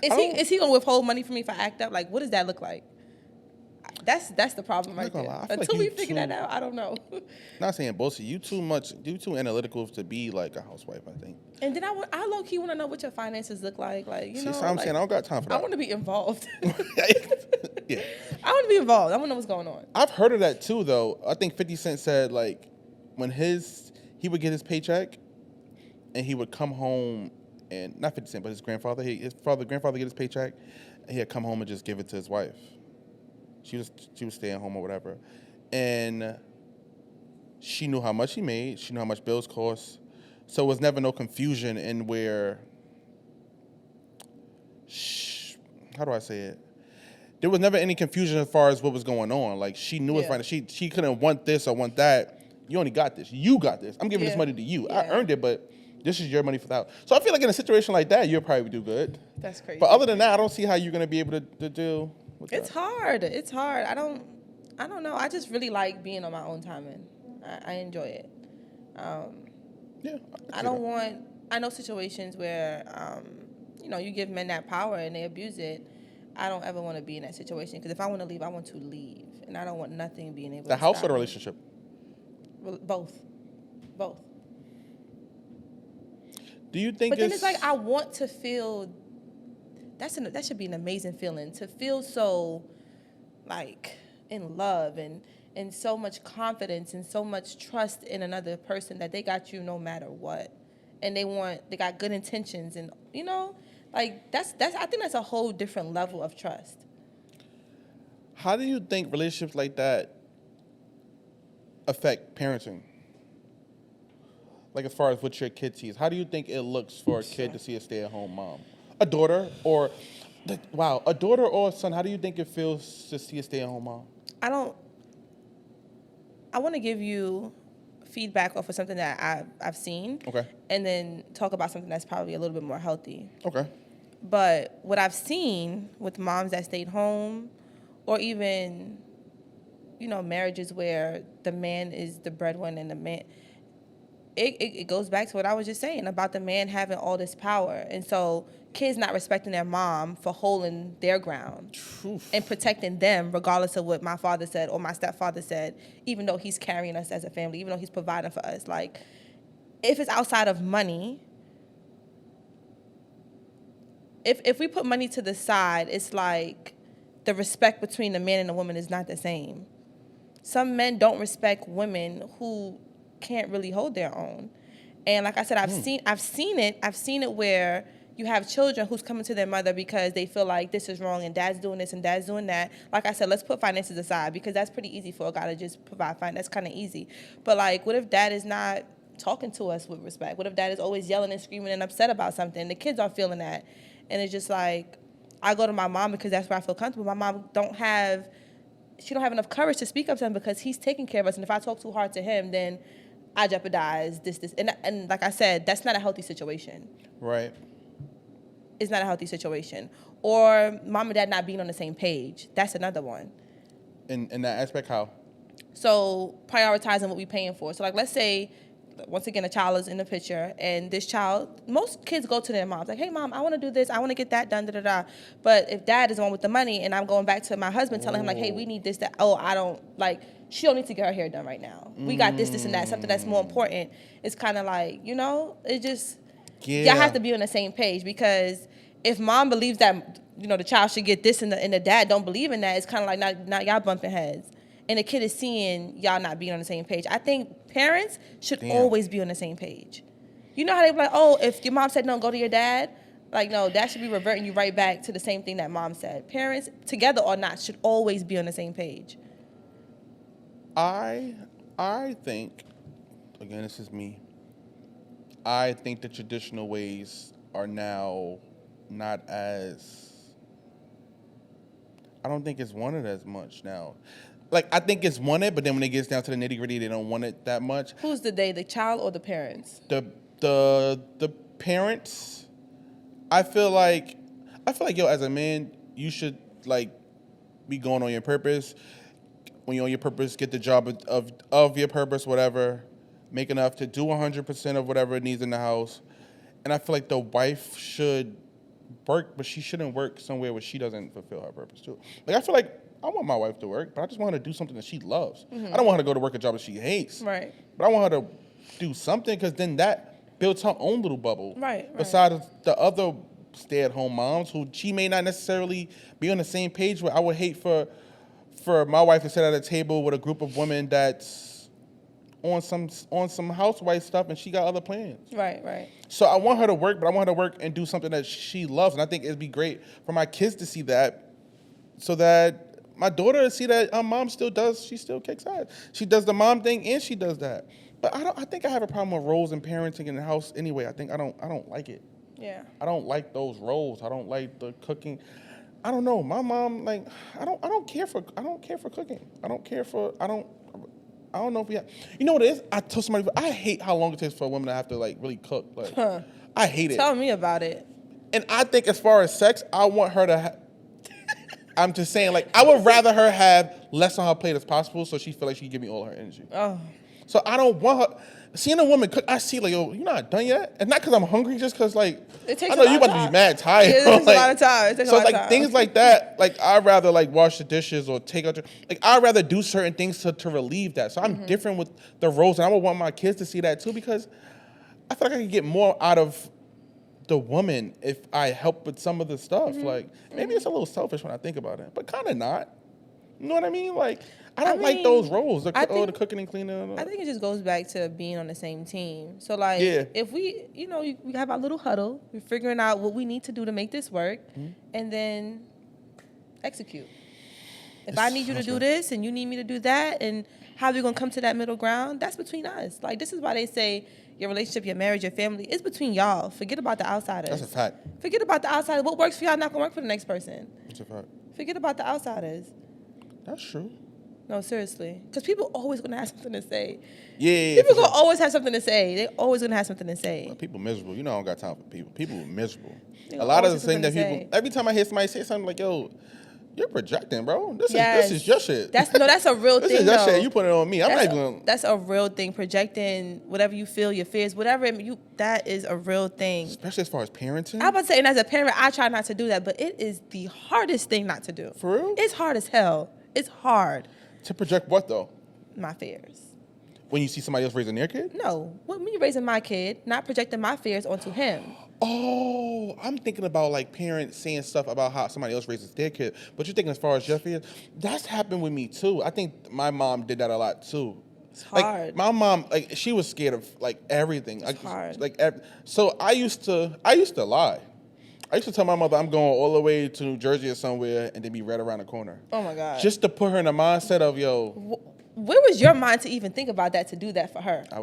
Is he gonna withhold money from me if I act up? Like, what does that look like? That's the problem right there. Until we figure that out, I don't know. Not saying bullshit. You too analytical to be like a housewife, I think. And then I low key want to know what your finances look like. Like, you know, See, so I'm saying I don't got time for that. I want to be involved. Yeah. I want to be involved. I want to know what's going on. I've heard of that too, though. I think 50 Cent said like when he would get his paycheck, and he would come home and not 50 Cent, but his grandfather get his paycheck, and he'd come home and just give it to his wife. She was staying home or whatever, and she knew how much he made. She knew how much bills cost, so it was never no confusion in where. How do I say it? There was never any confusion as far as what was going on. Like she knew it fine. She couldn't want this or want that. You only got this. You got this. I'm giving this money to you. I earned it, but this is your money for that. So I feel like in a situation like that, you'll probably do good. That's crazy. But other than that, I don't see how you're gonna be able to do. It's hard. It's hard. I don't know. I just really like being on my own timing. I enjoy it. Yeah. I know situations where, you give men that power and they abuse it. I don't ever want to be in that situation because if I want to leave, I want to leave, and I don't want nothing being able. The to house stop or the me. relationship? Both. Do you think? But then it's like I want to feel. That should be an amazing feeling to feel so, like in love and and so much confidence and so much trust in another person that they got you no matter what. And they got good intentions, and like that's I think that's a whole different level of trust. How do you think relationships like that affect parenting? Like as far as what your kid sees, how do you think it looks for a kid to see a stay-at-home mom, a daughter, or a daughter or a son? How do you think it feels to see a stay-at-home mom? I want to give you feedback off of something that I've seen, Okay. and then talk about something that's probably a little bit more healthy. Okay. But what I've seen with moms that stayed home, or even, marriages where the man is the breadwinner and the man, it goes back to what I was just saying about the man having all this power. And so kids not respecting their mom for holding their ground and protecting them regardless of what my father said or my stepfather said, even though he's carrying us as a family, even though he's providing for us. Like, if it's outside of money, if we put money to the side, it's like the respect between the man and the woman is not the same. Some men don't respect women who can't really hold their own. And like I said, I've seen it where you have children who's coming to their mother because they feel like this is wrong and dad's doing this and dad's doing that. Like I said, let's put finances aside because that's pretty easy for a guy to just provide finance. That's kind of easy. But like, what if dad is not talking to us with respect? What if dad is always yelling and screaming and upset about something? The kids are feeling that. And it's just like, I go to my mom because that's where I feel comfortable. My mom don't have enough courage to speak up to him because he's taking care of us. And if I talk too hard to him, then I jeopardize this. And like I said, that's not a healthy situation. Right. It's not a healthy situation. Or mom and dad not being on the same page. That's another one. In that aspect, how? So prioritizing what we're paying for. So like, let's say, once again, a child is in the picture, and this child, most kids go to their moms like, hey mom, I want to do this, I want to get that done, da-da-da. But if dad is the one with the money and I'm going back to my husband telling him like, hey, we need this, that, she don't need to get her hair done right now. We got this, and that, something that's more important. It's kind of like, it just, y'all have to be on the same page, because if mom believes that, the child should get this and the dad don't believe in that, it's kind of like not y'all bumping heads. And the kid is seeing y'all not being on the same page. I think parents should always be on the same page. You know how they be like, oh, if your mom said no, go to your dad? Like, no, that should be reverting you right back to the same thing that mom said. Parents, together or not, should always be on the same page. I think, again, this is me, I think the traditional ways are now not as, I don't think it's wanted as much now. Like, I think it's wanted, but then when it gets down to the nitty gritty, they don't want it that much. Who's the child or the parents? The parents. I feel like, yo, as a man, you should like be going on your purpose. When you're on your purpose, get the job of your purpose, whatever. Make enough to do 100% of whatever it needs in the house. And I feel like the wife should work, but she shouldn't work somewhere where she doesn't fulfill her purpose too. Like, I feel like I want my wife to work, but I just want her to do something that she loves. I don't want her to go to work a job that she hates. Right. But I want her to do something, because then that builds her own little bubble. Right. Besides the other stay-at-home moms who she may not necessarily be on the same page with. I would hate for my wife to sit at a table with a group of women that's on some housewife stuff and she got other plans. Right. So I want her to work, but I want her to work and do something that she loves. And I think it'd be great for my kids to see that, so that my daughter see that mom still kicks ass. She does the mom thing and she does that. But I think I have a problem with roles and parenting in the house anyway. I don't like it. Yeah. I don't like those roles. I don't like the cooking. I don't know. My mom, like, I don't care for cooking. I don't know if we have, you know what it is? I told somebody, I hate how long it takes for a woman to have to like really cook. Like, I hate it. Tell me about it. And I think as far as sex, I want her to I'm just saying, like, I would rather her have less on her plate as possible so she feel like she can give me all her energy. Oh. So I don't want her, seeing a woman cook, I see like, yo, you're not done yet? And not because I'm hungry, just because like, it takes I know you about to be mad tired. Yeah, it takes a lot of time. So like things like that, like I'd rather like wash the dishes or take out, like I'd rather do certain things to relieve that. So I'm different with the roles, and I would want my kids to see that too, because I feel like I can get more out of the woman if I help with some of the stuff. Like maybe it's a little selfish when I think about it, but kind of not. You know what I mean? Like I don't like mean, those roles. The I think- the cooking and cleaning. And all I that. think it just goes back to being on the same team. So like, Yeah. if we, we have our little huddle, we're figuring out what we need to do to make this work, and then execute. If I need you to Sounds do good. this and you need me to do that, and how we gonna come to that middle ground, that's between us. Like, this is why they say your relationship, your marriage, your family, it's between y'all. Forget about the outsiders. That's a fact. Forget about the outsiders. What works for y'all not gonna work for the next person. That's a fact. Forget about the outsiders. That's true. No, seriously. Because people always gonna have something to say. Yeah. People for gonna sure. always have something to say. They always gonna have something to say. People miserable. You know I don't got time for people. People are miserable. They A lot of the always things that have people. something to Every time I hear somebody say something like, "Yo, you're projecting, bro. This Yes. is your shit. That's a real this thing. is your though. shit. You put it on me. I'm That's not even. that's a real thing. Projecting whatever you feel, your fears, whatever that is a real thing. Especially as far as parenting. I'm about to say, and as a parent, I try not to do that, but it is the hardest thing not to do. For real? It's hard as hell. It's hard. To project what though? My fears. When you see somebody else raising their kid? No, with me raising my kid, not projecting my fears onto him. Oh, I'm thinking about like parents saying stuff about how somebody else raises their kid. But you're thinking as far as your fears, that's happened with me too. I think my mom did that a lot too. It's Like hard. my mom, like she was scared of like everything. It's hard. So I used to lie. I used to tell my mother I'm going all the way to New Jersey or somewhere and then be right around the corner. Oh my God. Just to put her in the mindset of yo, Where was your mind to even think about that, to do that for her? I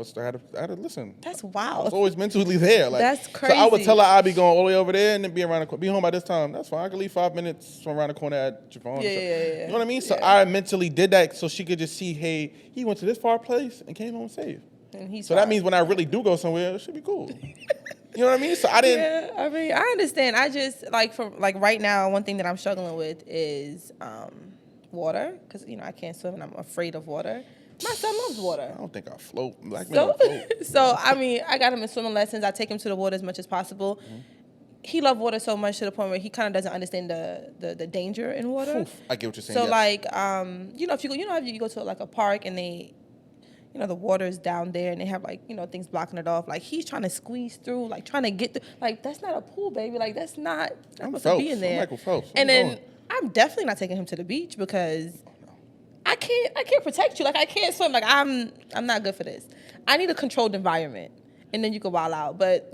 had to listen. That's I was wild. always mentally there. Like, That's So I would crazy. tell her I'd be going all the way over there and then be around the corner. Be home by this time. That's fine. I could leave 5 minutes from around the corner at Javon. Yeah. You know what I mean? So Yeah. I mentally did that so she could just see, hey, he went to this far place and came home safe. And he's So that fine. means when I really do go somewhere, it should be cool. You know what I mean? So I didn't. Yeah, I mean, I understand. I just right now, one thing that I'm struggling with is water, because I can't swim and I'm afraid of water. My son loves water. I don't think I float. Black men So, don't float. so I mean, I got him in swimming lessons. I take him to the water as much as possible. Mm-hmm. He loves water so much to the point where he kind of doesn't understand the danger in water. Oof, I get what you're saying. So yes. like, if you go to like a park and they, the water's down there and they have like, things blocking it off. Like he's trying to squeeze through, like trying to get through. Like that's not a pool, baby. Like that's not I'm supposed to be Phelps. in there. I'm Michael Phelps. Where And you then going? I'm definitely not taking him to the beach because I can't protect you. Like I can't swim. Like I'm not good for this. I need a controlled environment, and then you can wild out. But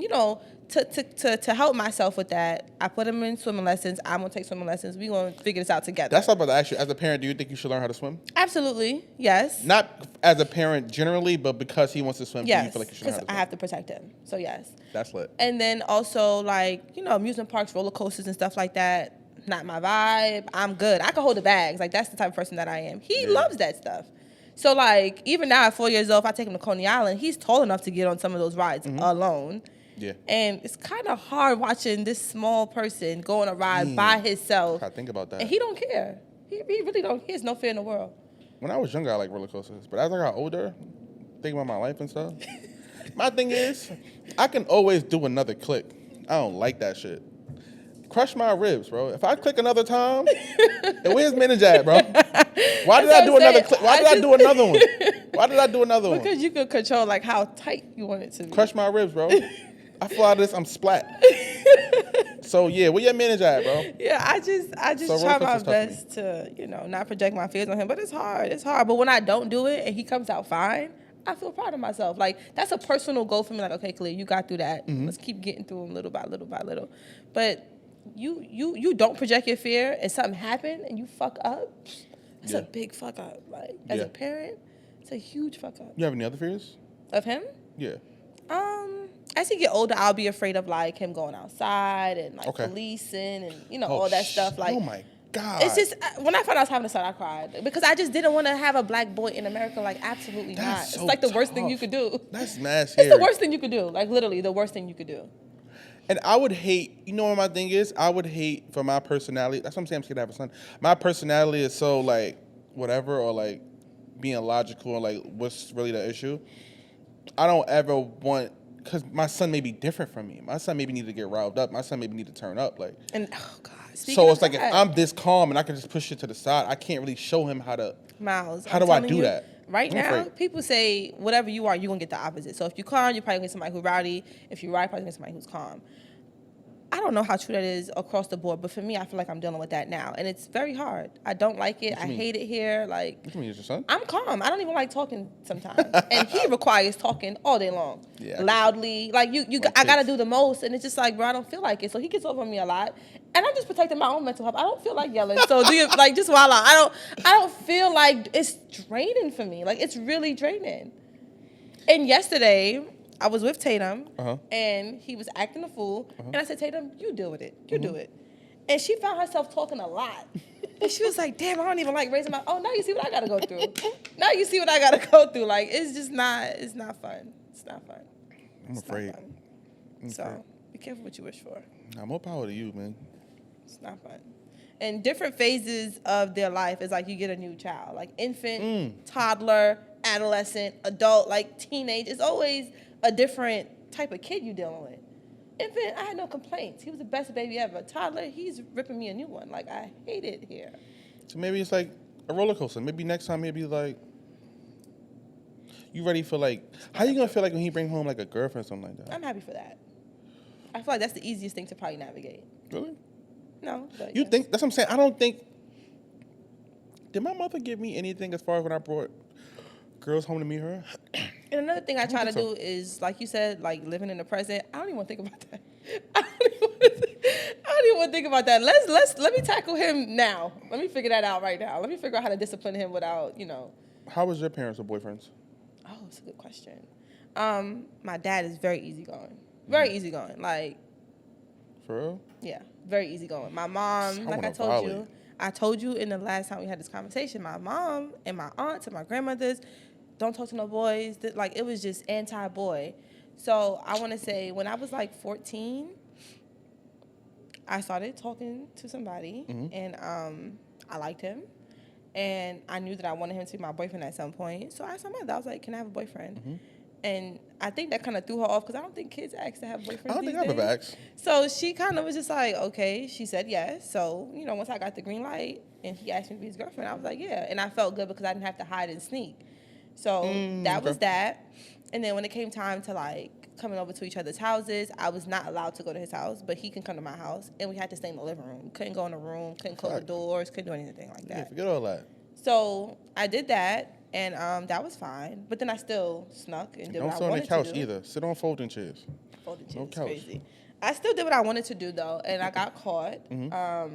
to help myself with that, I put him in swimming lessons. I'm gonna take swimming lessons. We gonna figure this out together. That's what I'm about to ask you. As a parent, do you think you should learn how to swim? Absolutely, yes. Not as a parent generally, but because he wants to swim, do you Yes, feel like you should learn how because to I swim? have to protect him. So yes. That's lit. And then also like, amusement parks, roller coasters and stuff like that. Not my vibe. I'm good. I can hold the bags. Like that's the type of person that I am. He loves that stuff. So like even now at 4 years old, if I take him to Coney Island, he's tall enough to get on some of those rides alone. Yeah. And it's kind of hard watching this small person go on a ride by himself. I think about that. And he don't care. He really don't. He has no fear in the world. When I was younger, I liked roller coasters. But as I got older, thinking about my life and stuff, my thing is, I can always do another click. I don't like that shit. Crush my ribs, bro. If I click another time, then where's Minaj at, bro? Why did That's I do what I'm another saying. click? Why did I do another one? Why did I do another one? Because you could control like how tight you want it to be. Crush my ribs, bro. I fly this, I'm splat. So yeah, where your Minaj at, bro? Yeah, I just So try roller my coasters tough for me. best to, not project my fears on him. But it's hard. It's hard. But when I don't do it and he comes out fine, I feel proud of myself. Like that's a personal goal for me. Like, okay, Khalil, you got through that. Mm-hmm. Let's keep getting through them little by little by little. But you don't project your fear and something happened and you fuck up. That's Yeah. a big fuck up. Like as Yeah. a parent, it's a huge fuck up. You have any other fears? Of him? Yeah. As he get older, I'll be afraid of like him going outside and like Okay. policing and all that stuff. Like oh my God. it's just when I found out I was having a son, I cried because I just didn't want to have a black boy in America. Like absolutely not. That's It's so like the worst thing you tough. could do. That's mad scary. It's the worst thing you could do. Like literally the worst thing you could do. And I would hate, you know what my thing is? I would hate for my personality. That's what I'm saying I'm scared to have a son. My personality is so like whatever or like being logical or like what's really the issue. I don't ever want, because my son may be different from me. My son maybe need to get riled up. My son maybe need to turn up. Like, And oh god. so it's like if I'm this calm and I can just push it to the side, I can't really show him how to. Miles. How I'm do I telling do you, that? Right I'm now, afraid. people say whatever you are, you're gonna get the opposite. So if you're calm, you're probably gonna get somebody who's rowdy. If you're rowdy, you're probably gonna get somebody who's calm. I don't know how true that is across the board, but for me, I feel like I'm dealing with that now, and it's very hard. I don't like it. I hate it here. Like, What you mean, it's your son? I'm calm. I don't even like talking sometimes, and he requires talking all day long, Yeah. loudly. Like you, Like I gotta kids. do the most, and it's just like, bro, I don't feel like it. So he gets over on me a lot, and I'm just protecting my own mental health. I don't feel like yelling. So do you like just while I don't feel like it's draining for me. Like it's really draining. And yesterday, I was with Tatum, and he was acting a fool. And I said, Tatum, you deal with it. You do it. And she found herself talking a lot. And she was like, damn, I don't even like raising my... Oh, now you see what I got to go through. Now you see what I got to go through. Like, it's just not... It's not fun. It's not fun. I'm afraid. So, be careful what you wish for. Nah, more power to you, man. It's not fun. And different phases of their life is like you get a new child. Like infant, toddler, adolescent, adult, like teenage. It's always a different type of kid you're dealing with. Infant, I had no complaints. He was the best baby ever. Toddler, he's ripping me a new one. Like, I hate it here. So maybe it's like a roller coaster. Maybe next time, maybe like you ready for like how you gonna feel like when he bring home like a girlfriend or something like that? I'm happy for that. I feel like that's the easiest thing to probably navigate. Really? No. But You yeah. think that's what I'm saying? I don't think. Did my mother give me anything as far as when I brought girls home to meet her? And another thing I try to think so. do is, like you said, like living in the present. I don't even want to think about that. I don't even want to think about that. Let me tackle him now. Let me figure that out right now. Let me figure out how to discipline him without, How was your parents or boyfriends? Oh, it's a good question. My dad is very easygoing. Very easygoing. Like, For real? yeah, very easygoing. My mom, like I wanna told violate. you, I told you in the last time we had this conversation, my mom and my aunts and my grandmothers don't talk to no boys. Like, it was just anti-boy. So I want to say when I was like 14, I started talking to somebody, and I liked him. And I knew that I wanted him to be my boyfriend at some point. So I asked my mother, I was like, can I have a boyfriend? And I think that kind of threw her off because I don't think kids ask to have boyfriends I don't these think I've ever days. asked. So she kind of was just like, okay. She said yes. So, once I got the green light and he asked me to be his girlfriend, I was like, yeah. And I felt good because I didn't have to hide and sneak. So that was that. And then when it came time to, like, coming over to each other's houses, I was not allowed to go to his house, but he can come to my house. And we had to stay in the living room. Couldn't go in the room, couldn't close the doors, couldn't do anything like that. Yeah, forget all that. So I did that, and that was fine. But then I still snuck and did Don't what sit I on wanted the couch to do. either. Sit on folding chairs. Folding chairs No is couch. crazy. I still did what I wanted to do, though, and I got caught. I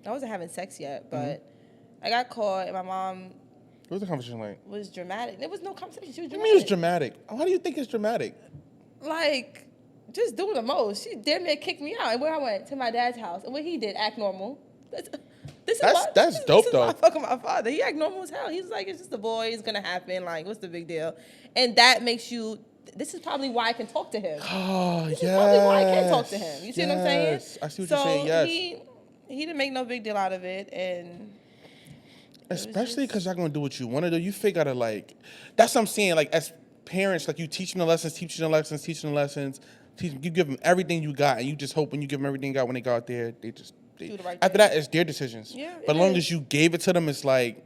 wasn't having sex yet, but I got caught, and my mom What was the conversation like? was dramatic. There was no conversation. She was What do you mean it's dramatic. dramatic? How do you think it's dramatic? Like, just doing the most. She damn near kicked me out. And where I went? To my dad's house. And what he did, act normal. That's dope, though. Why I fuck with my father. He act normal as hell. He's like, it's just a boy. It's going to happen. Like, what's the big deal? And that makes you... This is probably why I can talk to him. Oh, This yes. is probably why I can talk to him. You see what I'm saying? Yes. I see what you're saying, yes. He didn't make no big deal out of it. And... Especially because y'all gonna do what you want to do. You figure to like, that's what I'm saying. Like as parents, like you teach them the lessons, you give them everything you got, and you just hope when you give them everything you got when they go out there, they just Do the right after thing. that it's their decisions. Yeah, but as it long is. as you gave it to them, it's like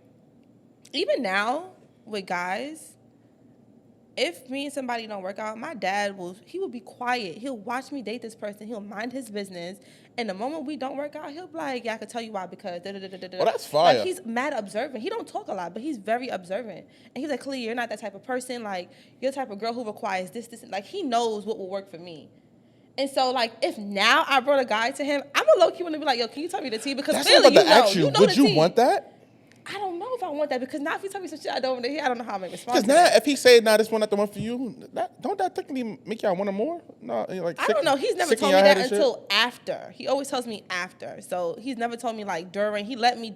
Even now, with guys, if me and somebody don't work out, my dad will be quiet. He'll watch me date this person. He'll mind his business. And the moment we don't work out, he'll be like, yeah, I can tell you why, because da-da-da-da-da. Well, that's fire. Like, he's mad observant. He don't talk a lot, but he's very observant. And he's like, Khalil, you're not that type of person. Like, you're the type of girl who requires this. Like, he knows what will work for me. And so, like, if now I brought a guy to him, I'm a low-key want to be like, yo, can you tell me the tea? Because that's what I'm clearly, about to ask you. know Would the you tea. want that? I don't know if I want that, because now if you tell me some shit I don't want to hear, I don't know how I'm going to respond Because to now, that. if he say, "Nah, this one not the one for you," don't that technically make y'all want him more? No, like I don't know. He's never sick in told me your head that and shit? until after. He always tells me after. So he's never told me like during. He let me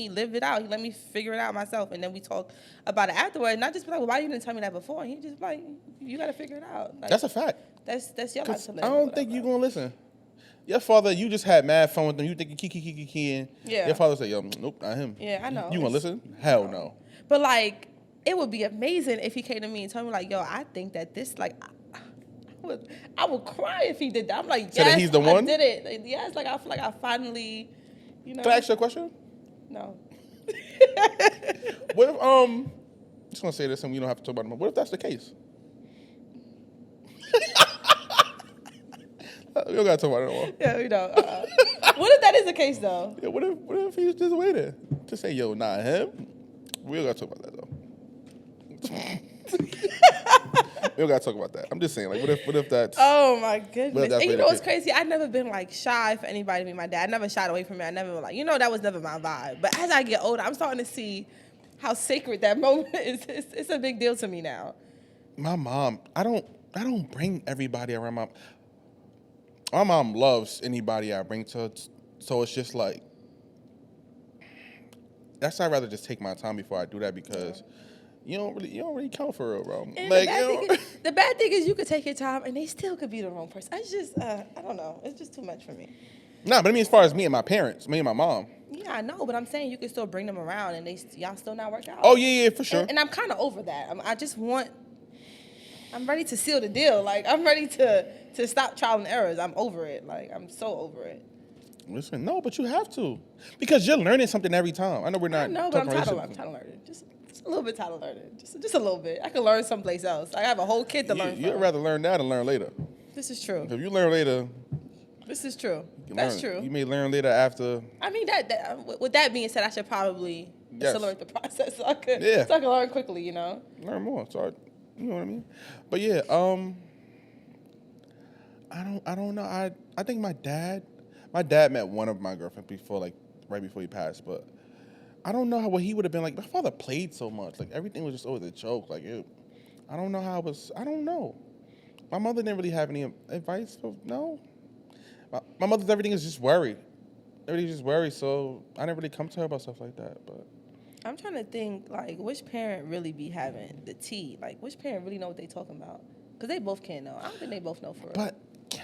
live it out. He let me figure it out myself, and then we talk about it afterwards. And I just be like, well, why you didn't tell me that before? And he just like, you got to figure it out. Like, That's a fact. that's your life 'Cause to live. I don't think you gonna listen. Your father, you just had mad fun with him. You think kiki, and Yeah. your father say, "Yo, nope, not him." Yeah, I know. You wanna listen? Hell no. But like, it would be amazing if he came to me and told me like, yo, I think that this like. I would cry if he did that. I'm like, yes, So that he's the one? I did it. Like, yes, like I feel like I finally, Can I ask you a question? No. What if just gonna say this and we don't have to talk about it more. What if that's the case? We don't gotta talk about it no more. Yeah, we don't. What if that is the case though? Yeah, what if he's just waiting? Just say, yo, not him. We don't gotta talk about that though. We don't gotta talk about that. I'm just saying, like, what if that's Oh my goodness! that's And you what know it what's is. crazy? I never been like shy for anybody to be my dad. I never shied away from it. I never been like, that was never my vibe. But as I get older, I'm starting to see how sacred that moment is. It's a big deal to me now. my mom? I don't bring everybody around my mom loves anybody I bring to her, so it's just like that's why I'd rather just take my time before I do that because you don't really count for real, bro. And Like, the bad thing is you could take your time and they still could be the wrong person. It's just, I don't know. It's just too much for me. nah, but I mean, as far as me and my parents, me and my mom. Yeah, I know, but I'm saying you can still bring them around and y'all still not work out. Oh yeah, for sure. And I'm kind of over that. I'm ready to seal the deal. Like, I'm ready to stop trial and errors. I'm over it. Like, I'm so over it. Listen, no, but you have to because you're learning something every time. I know we're not. No, but I'm talking tired about of learning. Just a little bit tired of learning. Just a little bit. I could learn someplace else. I have a whole kid to learn You'd from. rather learn now than learn later. This is true. If you learn later, This is true. you That's learn. true. You may learn later after. I mean, with that being said, I should probably Yes. accelerate the process so I could learn quickly, Learn more. So you know what I mean. But yeah, I don't know. I think my dad met one of my girlfriends before, like right before he passed. But I don't know what he would have been like. My father played so much. Like everything was just always a joke. Like I don't know how it was. I don't know. My mother didn't really have any advice. So no. My mother's everything is just worry. Everything's just worry. So I didn't really come to her about stuff like that. But I'm trying to think, like, which parent really be having the tea? Like, which parent really know what they talking about? Because they both can't know. I don't think they both know for real. But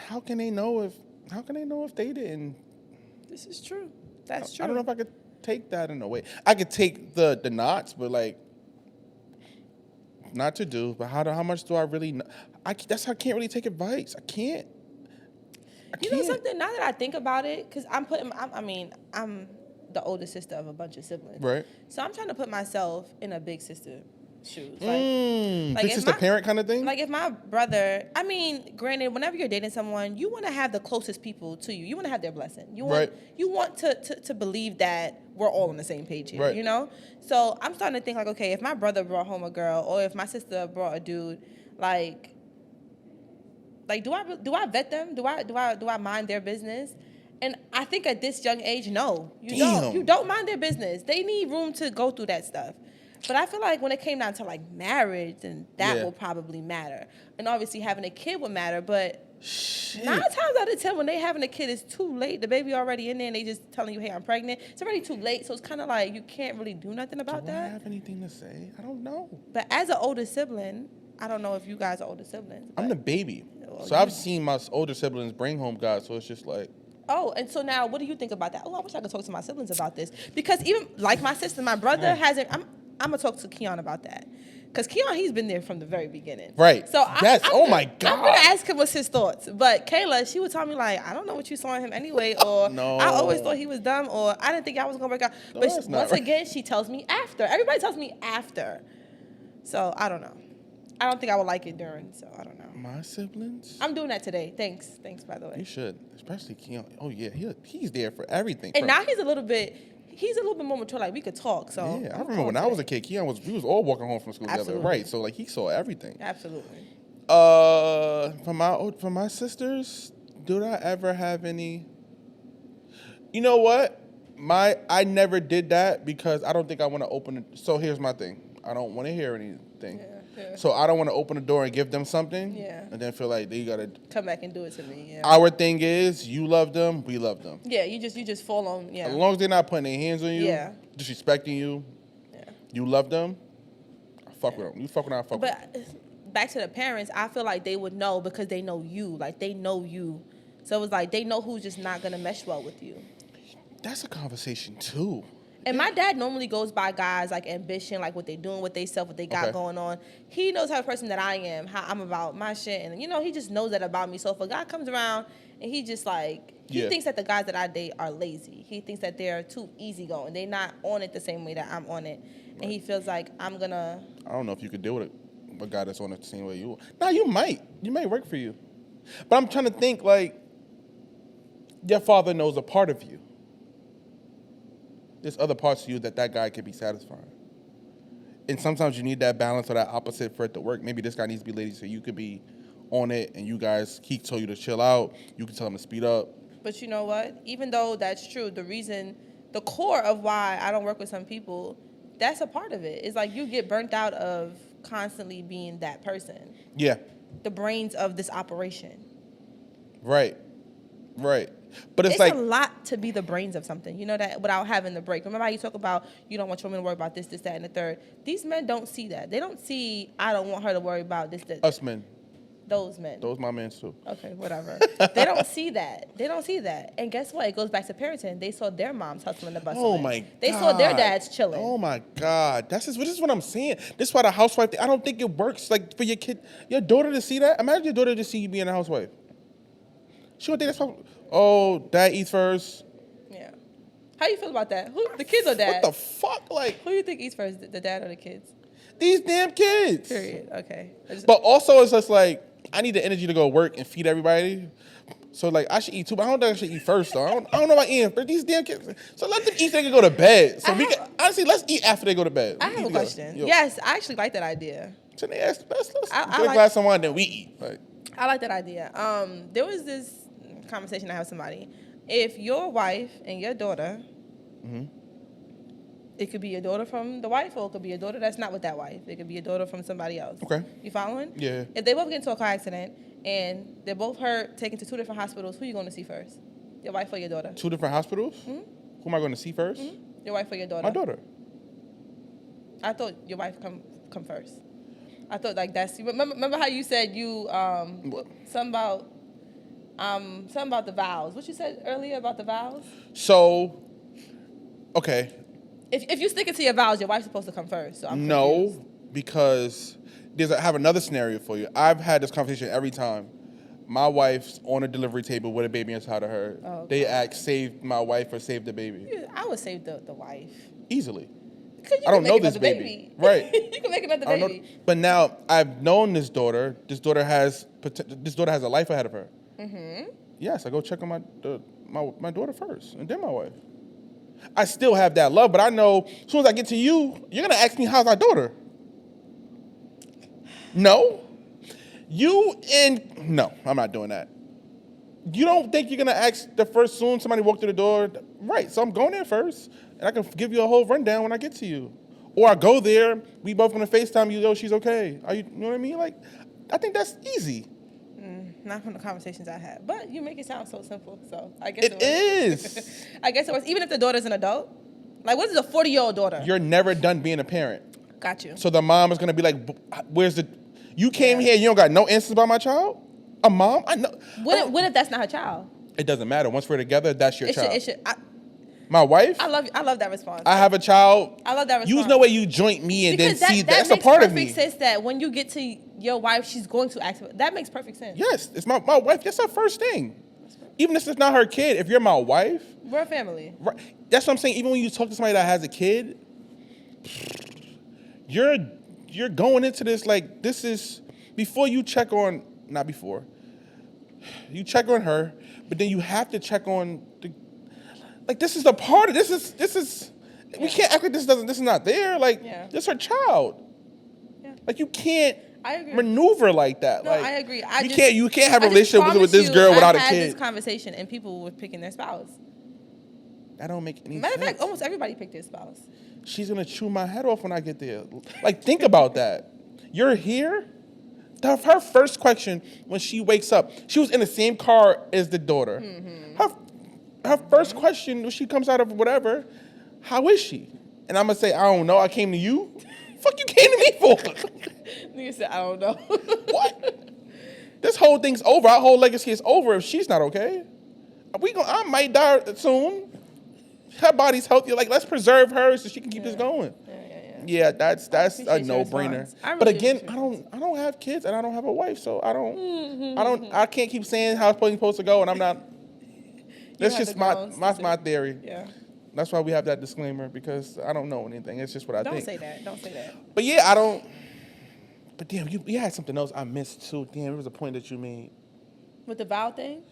how can they know if they didn't? This is true. That's true. I don't know if I could take that in a way. I could take the knots, but like not to do. But how much do I really know? That's how I can't really take advice. I can't. You know something? Now that I think about it, because I'm the older sister of a bunch of siblings. Right. So I'm trying to put myself in a big sister shoes. Big if sister my- parent kind of thing? Like if my brother, granted, whenever you're dating someone, you want to have the closest people to you. You want to have their blessing. You want to believe that we're all on the same page here, Right. So I'm starting to think like, okay, if my brother brought home a girl or if my sister brought a dude, like do I vet them? Do I mind their business? And I think at this young age, no, you don't. You don't mind their business. They need room to go through that stuff. But I feel like when it came down to like marriage, then that will probably matter. And obviously having a kid would matter. But 9 times out of 10, when they having a kid, it's too late. The baby already in there, and they just telling you, "Hey, I'm pregnant." It's already too late. So it's kind of like you can't really do nothing about Do I that. have anything to say? I don't know. But as an older sibling, I don't know if you guys are older siblings. I'm the but- baby, Well, so I've seen my older siblings bring home guys. So it's just like. Oh, and so now, what do you think about that? Oh, I wish I could talk to my siblings about this because even like my sister, my brother hasn't. I'm gonna talk to Keon about that because Keon, he's been there from the very beginning. Right. So Yes. Oh my I'm God. gonna ask him what's his thoughts. But Kayla, she would tell me like, I don't know what you saw in him anyway, or No. I always thought he was dumb, or I didn't think I was gonna work out. No, But that's not once right. again, she tells me after. Everybody tells me after. So I don't know. I don't think I would like it during. So I don't know. My siblings? I'm doing that today. Thanks, by the way. You should, especially Keon. Oh yeah, he's there for everything. And now he's a little bit more mature. Like we could talk. So Yeah, I I'm remember cool when I today. was a kid, we was all walking home from school together, Absolutely. right? So like he saw everything. Absolutely. For my sisters, did I ever have any? You know what? I never did that because I don't think I want to open it. So here's my thing. I don't want to hear anything. Yeah. So I don't want to open the door and give them something. Yeah. And then feel like they gotta. Come back and do it to me. Yeah. Our thing is, you love them, we love them. Yeah. You just fall on. Yeah. As long as they're not putting their hands on you, Yeah. disrespecting you, Yeah. you love them. I fuck with them. You fuck with them, I fuck with them. But back to the parents, I feel like they would know because they know you. Like they know you. So it's like they know who's just not gonna mesh well with you. That's a conversation too. And my dad normally goes by guys like ambition, like what they doing with they self, what they got Okay. going on. He knows how the person that I am, how I'm about my shit, and he just knows that about me. So if a guy comes around and he just like he thinks that the guys that I date are lazy. He thinks that they're too easygoing. They're not on it the same way that I'm on it, and he feels like I'm gonna. I don't know if you could deal with a guy that's on it the same way you. Nah, you might. You might work for you. But I'm trying to think like Your father knows a part of you. There's other parts of you that guy could be satisfying. And sometimes you need that balance or that opposite for it to work. Maybe this guy needs to be lazy so you could be on it and you guys, he told you to chill out. You can tell him to speed up. But you know what? Even though that's true, the core of why I don't work with some people, that's a part of it. It's like you get burnt out of constantly being that person. Yeah. The brains of this operation. Right. But it's It's like a lot to be the brains of something, you know, that without having the break. Remember how you talk about you don't want your women to worry about this, that, and the third. These men don't see that. They don't see I don't want her to worry about this, that. us men. Those men. Those my men too. Okay, whatever. They don't see that. They don't see that. And guess what? It goes back to parenting. They saw their moms hustling the bus. Oh my God. They saw their dads chilling. Oh my God. This is what I'm saying. This is why the housewife thing, I don't think it works like for your kid, your daughter to see that. Imagine your daughter to see you being a housewife. She would think that's probably, oh, dad eats first. Yeah. How you feel about that? Who, the kids or dad? What the fuck? Like, Who do you think eats first, the dad or the kids? these damn kids. Period. Okay. But also, it's just like, I need the energy to go work and feed everybody. So, like, I should eat too, but I don't think I should eat first, though. I don't know about eating, but these damn kids. So, let them eat so they can go to bed. So, honestly, let's eat after they go to bed. I have a question. Yes, I actually like that idea. So, they ask, let's I drink a like- glass of wine, then we eat. Like, I like that idea. There was this conversation I had with somebody. If your wife and your daughter, it could be your daughter from the wife, or it could be a daughter that's not with that wife. It could be a daughter from somebody else. Okay. You following? Yeah. If they both get into a car accident and they're both hurt, taken to two different hospitals, who you going to see first? Your wife or your daughter? two different hospitals? Who am I going to see first? Your wife or your daughter? My daughter. I thought your wife come first. I thought like that's remember how you said you something about the vows. What you said earlier about the vows? So, okay. If you stick it to your vows, your wife's supposed to come first. So I'm No, confused. because I have another scenario for you. I've had this conversation every time. My wife's on a delivery table with a baby inside of her. Oh, okay. They ask, save my wife or save the baby. Yeah, I would save the wife. Easily. 'Cause you I don't can know make this another baby. Right. You can make another I don't baby. know, but now I've known this daughter. This daughter has a life ahead of her. Yes, I go check on my daughter first, and then my wife. I still have that love, but I know as soon as I get to you, you're gonna ask me how's our daughter. No, no, I'm not doing that. You don't think you're gonna ask the first soon somebody walked through the door, right? So I'm going there first, and I can give you a whole rundown when I get to you, or I go there. We both gonna FaceTime you. Yo, she's okay. You know what I mean? Like, I think that's easy. Not from the conversations I had, but you make it sound so simple. So I guess It is. I guess it was. Even if the daughter's an adult, like what is a 40-year-old daughter? You're never done being a parent. Got you. So the mom is gonna be like, "Where's the? You came here, you don't got no answers about my child? A mom? I know. What if that's not her child? It doesn't matter. Once we're together, that's your child. It should. My wife. I love that response. I have a child. I love that response. Use no way you joint me and because then see that's a makes part of me. perfect sense that when you get to your wife, she's going to ask. That makes perfect sense. Yes, it's my wife. That's her first thing. Even if it's not her kid, if you're my wife, We're a family. right? That's what I'm saying. Even when you talk to somebody that has a kid, you're going into this like this is before you check on not before. You check on her, but then you have to check on the like this is the part of this is we can't act like this is not there. Like this is her child. Yeah. Like you can't I agree. maneuver like that. No, like, I agree. You can't have a I just relationship with this promise girl you, without a I had kid. this conversation and people were picking their spouse. That don't make any Matter sense. of fact, almost everybody picked their spouse. She's gonna chew my head off when I get there. Like, think about that. You're here. Her first question when she wakes up, she was in the same car as the daughter. Her first question when she comes out of whatever, how is she? And I'm gonna say, I don't know. I came to you. Fuck you came to me for? Nigga said, I don't know. What? This whole thing's over. Our whole legacy is over if she's not okay. I might die soon. Her body's healthy. Like, let's preserve her so she can keep this going. Yeah, that's a appreciate your no-brainer. response. I But really again, appreciate I don't have kids and I don't have a wife, so I can't keep saying how it's supposed to go, and I'm not. That's have just to go my theory. Yeah. That's why we have that disclaimer, because I don't know anything. It's just what I Don't think. say that. Don't say that. But yeah, I don't. But damn, you had something else I missed too. Damn, it was a point that you made. With the vow thing?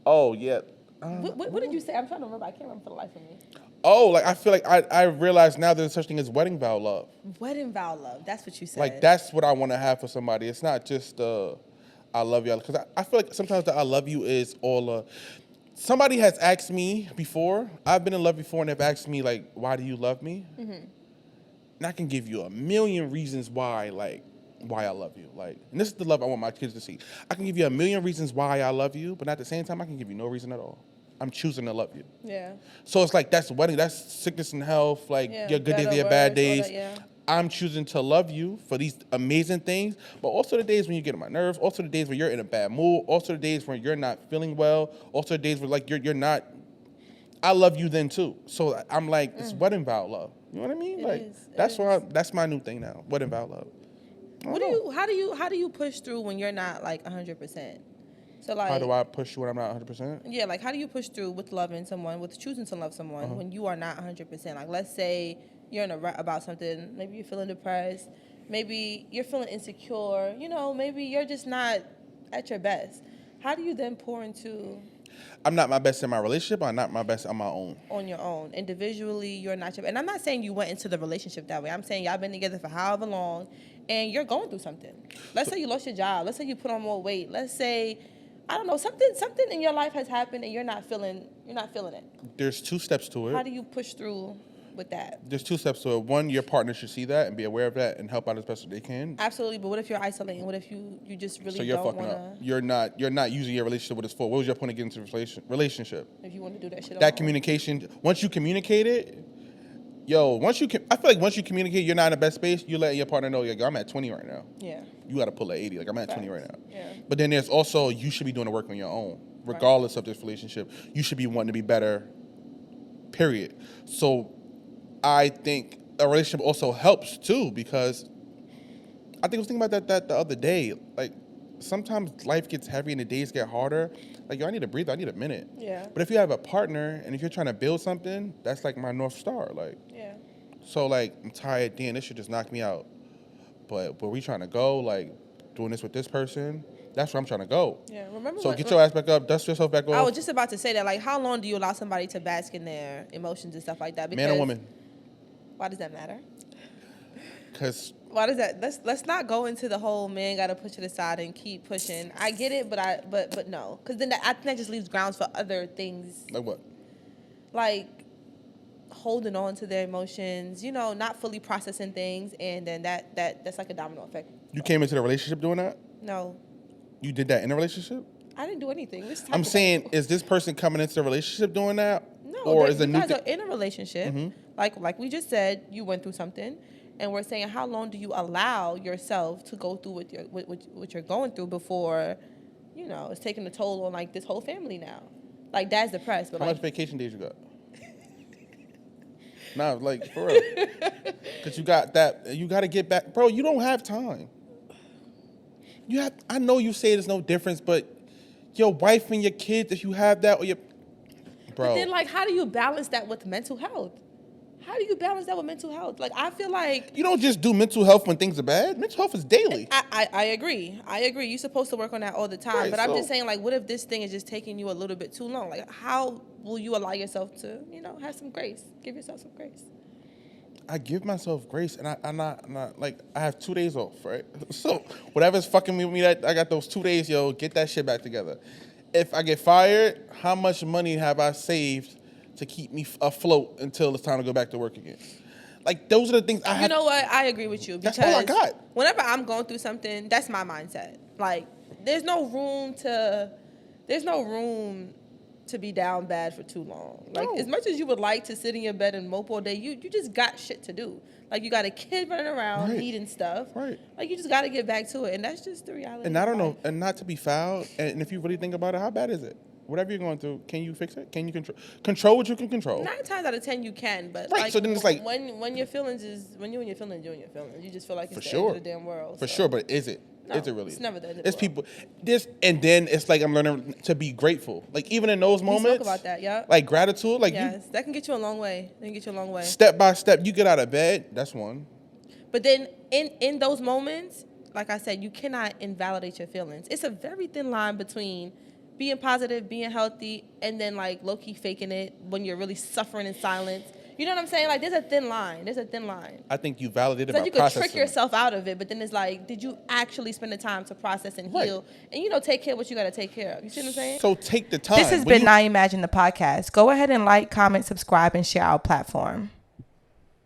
Oh yeah, What did you say? I'm trying to remember. I can't remember for the life of me. Oh, like I feel like I realize now there's such thing as wedding vow love. Wedding vow love. That's what you said. Like that's what I want to have for somebody. It's not just I love you, because I feel like sometimes the I love you is all. Somebody has asked me before. I've been in love before, and they've asked me like, "Why do you love me?" Mm-hmm. And I can give you a million reasons why I love you. Like, and this is the love I want my kids to see. I can give you a million reasons why I love you, but at the same time, I can give you no reason at all. I'm choosing to love you. Yeah. So it's like that's wedding, that's sickness and health, like your good days, your bad days. I'm choosing to love you for these amazing things, but also the days when you get on my nerves, also the days when you're in a bad mood, also the days when you're not feeling well, also the days where like you're not. I love you then too. So I'm like, it's wedding vow love. You know what I mean? That's my new thing now. Wedding vow love. How do you push through when you're not like 100%? So like, how do I push when I'm not 100%? Yeah, like how do you push through with loving someone, with choosing to love someone when you are not 100%? Like let's say you're in a rut about something, maybe you're feeling depressed, maybe you're feeling insecure, maybe you're just not at your best. How do you then pour into? I'm not my best in my relationship. I'm not my best on my own. On your own. Individually, you're not your... And I'm not saying you went into the relationship that way. I'm saying y'all been together for however long, and you're going through something. Let's say you lost your job. Let's say you put on more weight. Let's say, I don't know, something in your life has happened, and you're not feeling it. There's 2 steps to it. How do you push through with that? There's 2 steps to it. One, your partner should see that and be aware of that and help out as best as they can. Absolutely, but what if you're isolating? What if you just really so you're don't fucking want up. You're not using your relationship what it's for. What was your point of getting into the relationship? If you want to do that shit that communication, once you communicate it, I feel like once you communicate you're not in the best space, you let your partner know, like, I'm at 20 right now. Yeah. You got to pull at 80. Like, I'm at 20 right now. Yeah. But then there's also, you should be doing the work on your own. Regardless of this relationship, you should be wanting to be better, period. So I think a relationship also helps too, because I think I was thinking about that the other day. Like, sometimes life gets heavy and the days get harder. Like, yo, I need to breathe. I need a minute. Yeah. But if you have a partner and if you're trying to build something, that's like my North Star. Like, yeah. So like, I'm tired. Damn, this shit just knocked me out. But where we trying to go? Like, doing this with this person. That's where I'm trying to go. Yeah. Remember. So get your ass back up. Dust yourself back off. I was just about to say that. Like, how long do you allow somebody to bask in their emotions and stuff like that? Because, man or woman? Why does that matter? Because. Why does that? Let's not go into the whole man got to push it aside and keep pushing. I get it, but no, because then I think that just leaves grounds for other things. Like what? Like holding on to their emotions, not fully processing things, and then that's like a domino effect. You came into the relationship doing that? No. You did that in a relationship? I didn't do anything. I'm saying, is this person coming into the relationship doing that? No. Or is you guys are in a relationship. Mm-hmm. Like we just said, you went through something. And we're saying, how long do you allow yourself to go through what you're going through before, it's taking a toll on like this whole family now? Like, Dad's depressed. But how much vacation days you got? Nah, like for real. Because you got to get back, bro. You don't have time. I know you say there's no difference, but your wife and your kids, if you have that, or bro. But then, like, how do you balance that with mental health? How do you balance that with mental health? Like, I feel like... You don't just do mental health when things are bad. Mental health is daily. I agree. You're supposed to work on that all the time. Right, but I'm just saying, like, what if this thing is just taking you a little bit too long? Like, how will you allow yourself to, have some grace? Give yourself some grace. I give myself grace, and I'm not like, I have 2 days off, right? So whatever's fucking with me, that I got those 2 days, get that shit back together. If I get fired, how much money have I saved to keep me afloat until it's time to go back to work again? Like, those are the things I have. You know what? I agree with you. Because that's all I got. Whenever I'm going through something, that's my mindset. Like, there's no room to be down bad for too long. Like, as much as you would like to sit in your bed and mope all day, you just got shit to do. Like, you got a kid running around needing stuff. Right. Like, you just got to get back to it. And that's just the reality. And I don't know, and not to be foul, and if you really think about it, how bad is it? Whatever you're going through, can you fix it? Can you control what you can control? 9 times out of 10 you can, but right. So then it's like when your feelings when you're in your feelings, you're in your feelings. You just feel like it's the end of the damn world. For sure, but is it? No, is it really? It's never the end of it's the world. people. And then it's like I'm learning to be grateful. Like, even in those moments. We spoke about that, yeah. Like gratitude, like yes, that can get you a long way. Step by step, you get out of bed. That's one. But then in those moments, like I said, you cannot invalidate your feelings. It's a very thin line between being positive, being healthy, and then like low key faking it when you're really suffering in silence. You know what I'm saying? Like there's a thin line. I think you validated so my you could process. trick yourself out of it, but then it's like, did you actually spend the time to process and heal, and take care of what you got to take care of? You see what I'm saying? So take the time. This has been Now Imagine the podcast. Go ahead and like, comment, subscribe, and share our platform.